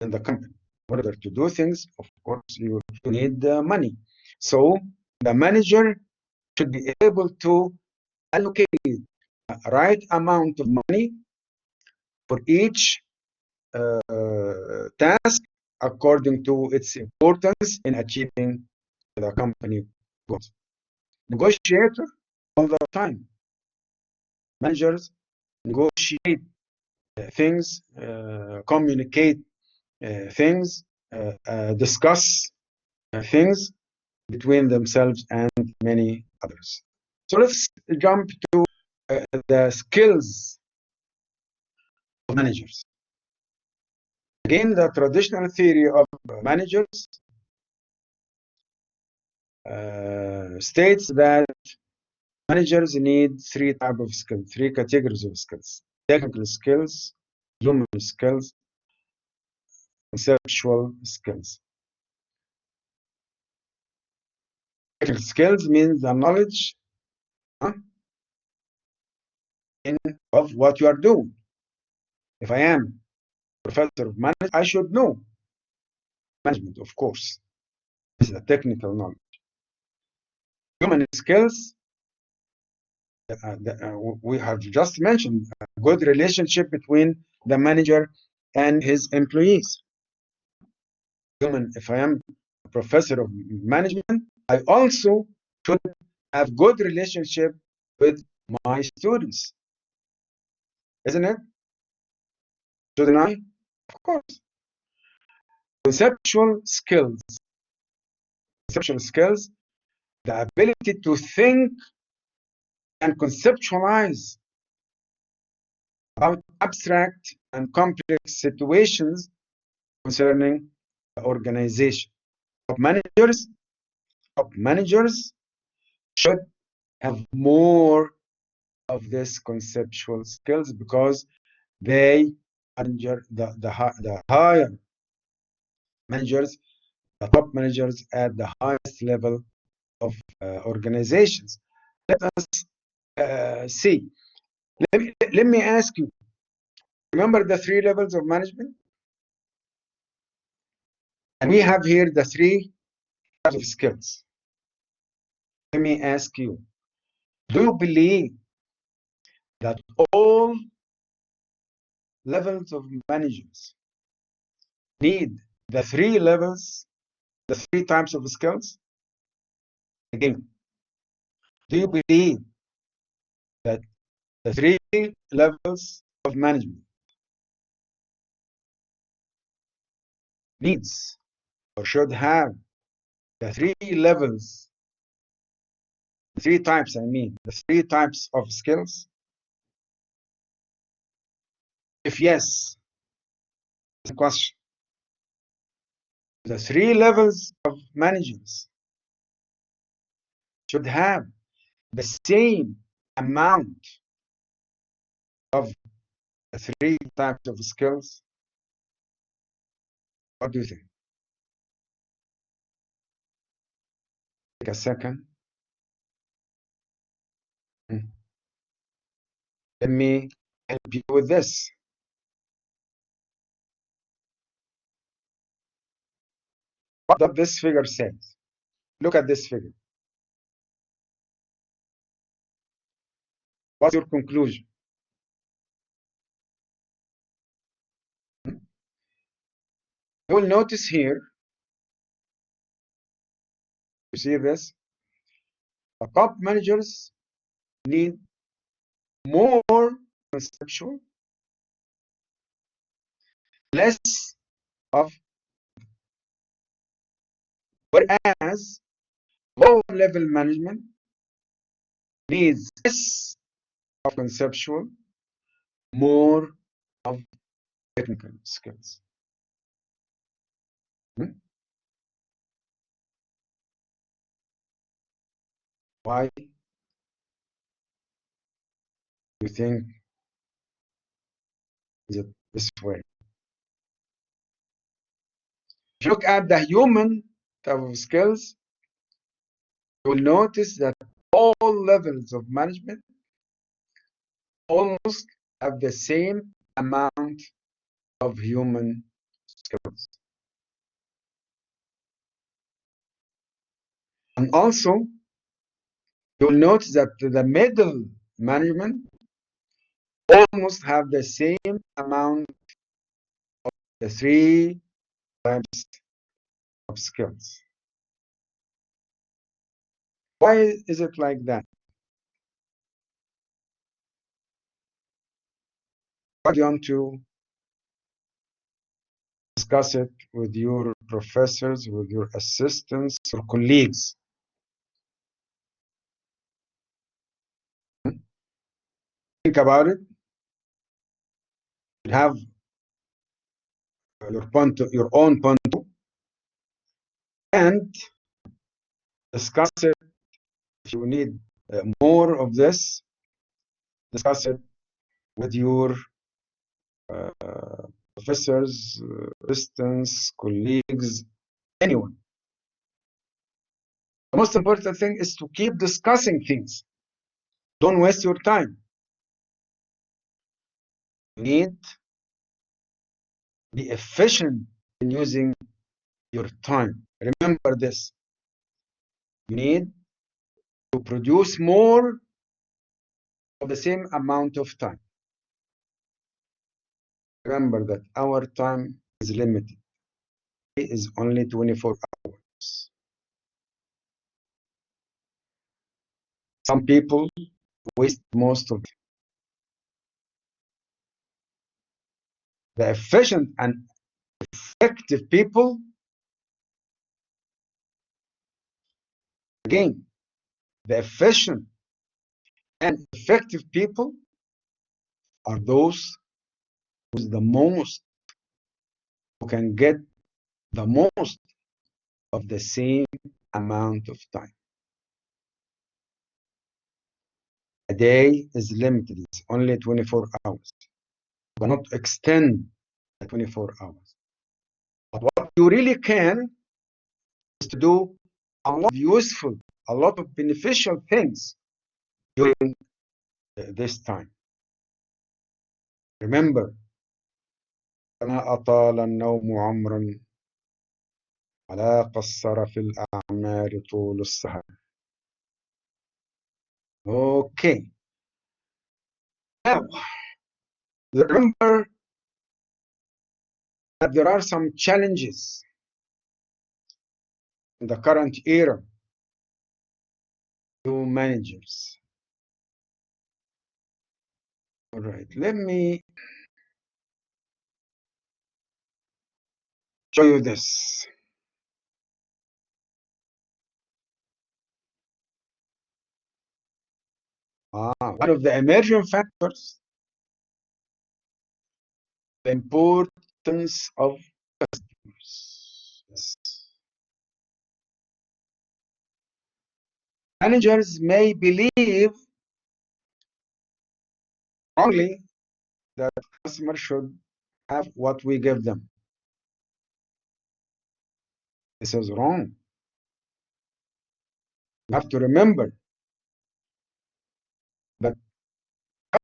Speaker 1: in the company. In order to do things, of course, you need money. So the manager should be able to allocate the right amount of money for each task according to its importance in achieving the company goals. Negotiator, all the time. Managers negotiate things, communicate things, discuss things between themselves and many others. So let's jump to the skills of managers. Again, the traditional theory of managers states that managers need 3 types of skills, 3 categories of skills: technical skills, human skills, conceptual skills. Technical skills means the knowledge of what you are doing. If I am professor of management, I should know management, of course. This is a technical knowledge. Human skills, we have just mentioned a good relationship between the manager and his employees. Human, if I am a professor of management, I also should have good relationship with my students, isn't it? Shouldn't I? Of course. Conceptual skills. Conceptual skills, the ability to think and conceptualize about abstract and complex situations concerning the organization. Top managers should have more of this conceptual skills because they are the higher managers, the top managers at the highest level of organizations. Let us see. Let me ask you, remember the 3 levels of management? And we have here the 3 types of skills. Let me ask you, do you believe that all levels of managers need the 3 levels, the 3 types of skills? Again, do you believe that the 3 levels of management needs or should have the 3 levels, 3 types, the 3 types of skills? If yes, the question, the 3 levels of managers should have the same amount of the 3 types of skills? What do you think? Take a second. Let me help you with this. What does this figure say? Look at this figure. What's your conclusion? You will notice here, you see this? The top managers need more conceptual, less of, whereas lower level management needs less of conceptual, more of technical skills. Why do you think is it this way? If you look at the human type of skills, you will notice that all levels of management almost have the same amount of human skills. And also, you'll notice that the middle management almost have the same amount of the 3 types of skills. Why is it like that? I want to discuss it with your professors, with your assistants or colleagues. Think about it. You have your own point of view, and discuss it. If you need more of this, discuss it with your professors, assistants, colleagues, anyone. The most important thing is to keep discussing things. Don't waste your time. You need to be efficient in using your time. Remember this. You need to produce more of the same amount of time. Remember that our time is limited. It is only 24 hours. Some people waste most of it. The efficient and effective people, again, the efficient and effective people are those who can get the most of the same amount of time. A day is limited, it's only 24 hours. You cannot extend the 24 hours. But what you really can is to do a lot of useful, a lot of beneficial things during this time. Remember, كما أطال النوم عمرا ولا قصر في الأعمار طول السهر. Okay. Now, remember that there are some challenges in the current era to managers. All right, let me show you this. One of the emerging factors, the importance of customers. Yes. Managers may believe wrongly that customers should have what we give them. This is wrong. You have to remember that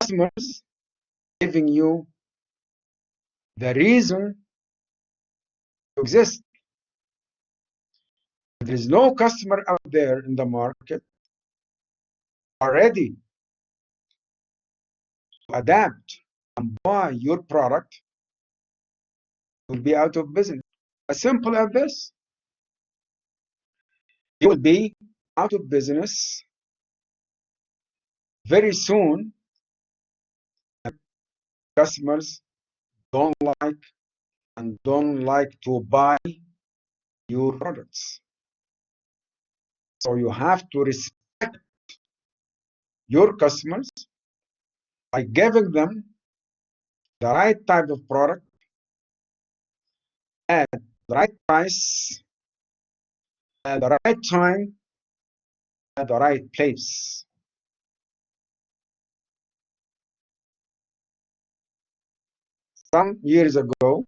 Speaker 1: customers giving you the reason to exist. There is no customer out there in the market already to adapt and buy your product, will be out of business. As simple as this. You will be out of business very soon. Customers don't like and don't like to buy your products. So you have to respect your customers by giving them the right type of product at the right price, at the right time, at the right place. Some years ago,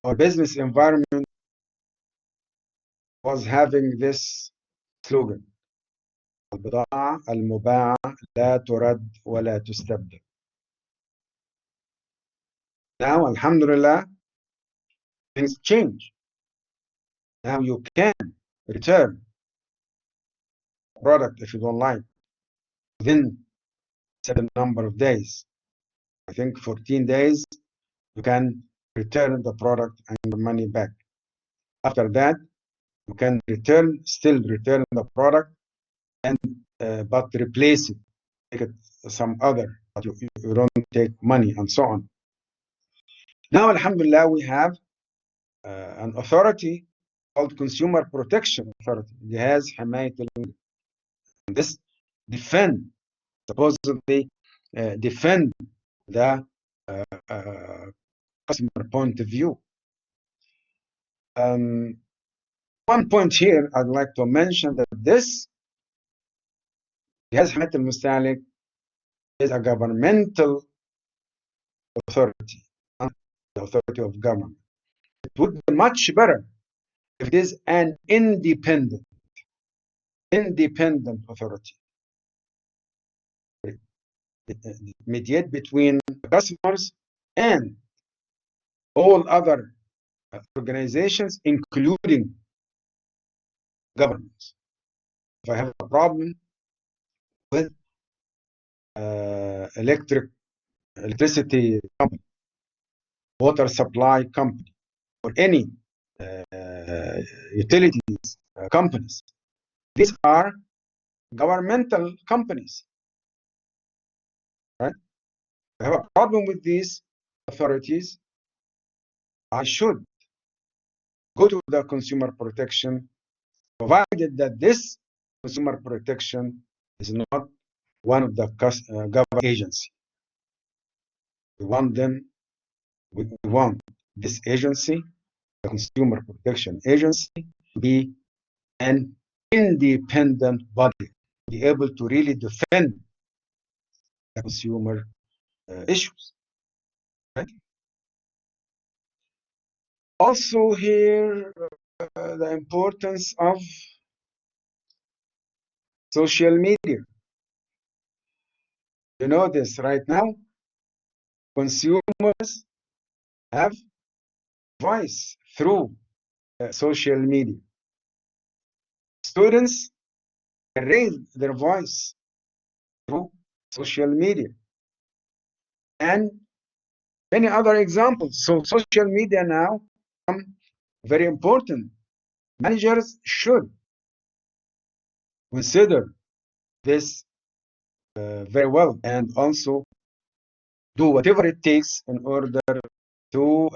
Speaker 1: our business environment was having this slogan: البضاعة المباعة لا ترد ولا تستبدل. Now, alhamdulillah, things change. Now you can return a product if you don't like within a certain number of days. I think 14 days, you can return the product and the money back. After that, you can still return the product, and but replace it, take it some other, but you don't take money and so on. Now, alhamdulillah, we have an authority called Consumer Protection Authority. جهاز حماية المنتج. This supposedly defend the customer point of view. One point here I'd like to mention that this جهاز حماية المستهلك is a governmental authority, not the authority of government. It would be much better if it is an independent authority. Mediate between the customers and all other organizations, including governments. If I have a problem with electricity company, water supply company, or any utilities companies, these are governmental companies, right? If I have a problem with these authorities, I should go to the consumer protection, provided that this consumer protection is not one of the government agency. We want this agency, the Consumer Protection Agency, to be an independent body, be able to really defend the consumer issues. Right? Also here, the importance of social media. You know this right now, consumers have voice through social media. Students can raise their voice through social media, and many other examples. So social media now become very important. Managers should consider this very well, and also do whatever it takes in order to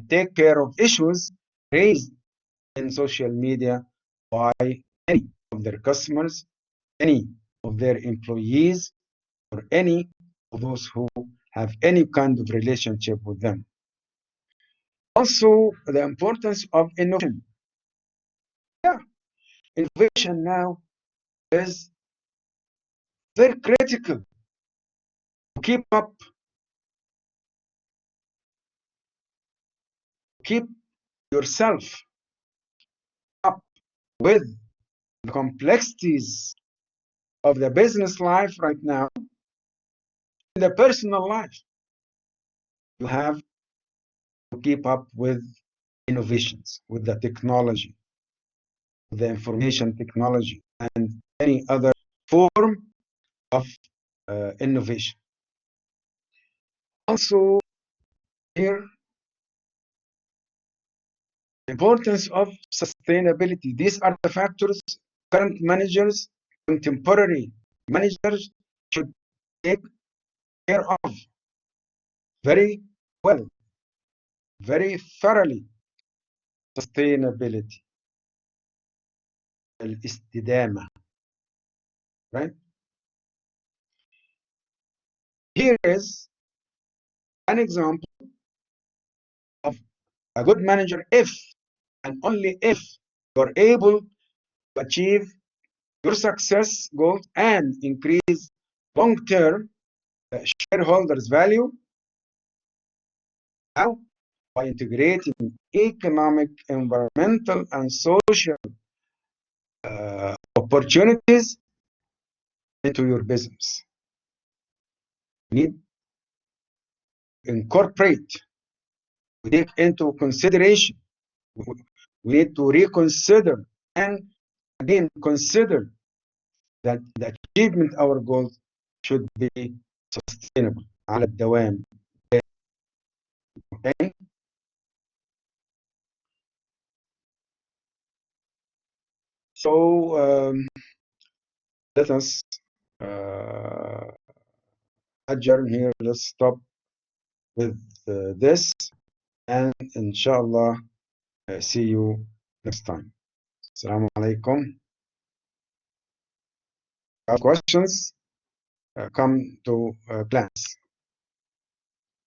Speaker 1: take care of issues raised in social media by any of their customers, any of their employees, or any of those who have any kind of relationship with them. Also, the importance of innovation. Yeah, innovation now is very critical to keep yourself up with the complexities of the business life right now. In the personal life, you have to keep up with innovations, with the technology, the information technology, and any other form of innovation. Also, here, importance of sustainability. These are the factors current managers, contemporary managers should take care of very well, very thoroughly. Sustainability, الاستدامة, right? Here is an example of a good manager if and only if you're able to achieve your success goals and increase long-term shareholders' value. How? By integrating economic, environmental, and social opportunities into your business. You need to incorporate, we take into consideration, we need to reconsider and again consider that the achievement of our goals should be sustainable على الدوام. Okay? So let us adjourn here. Let's stop with this, and inshallah see you next time. Assalamu alaikum. Questions come to class.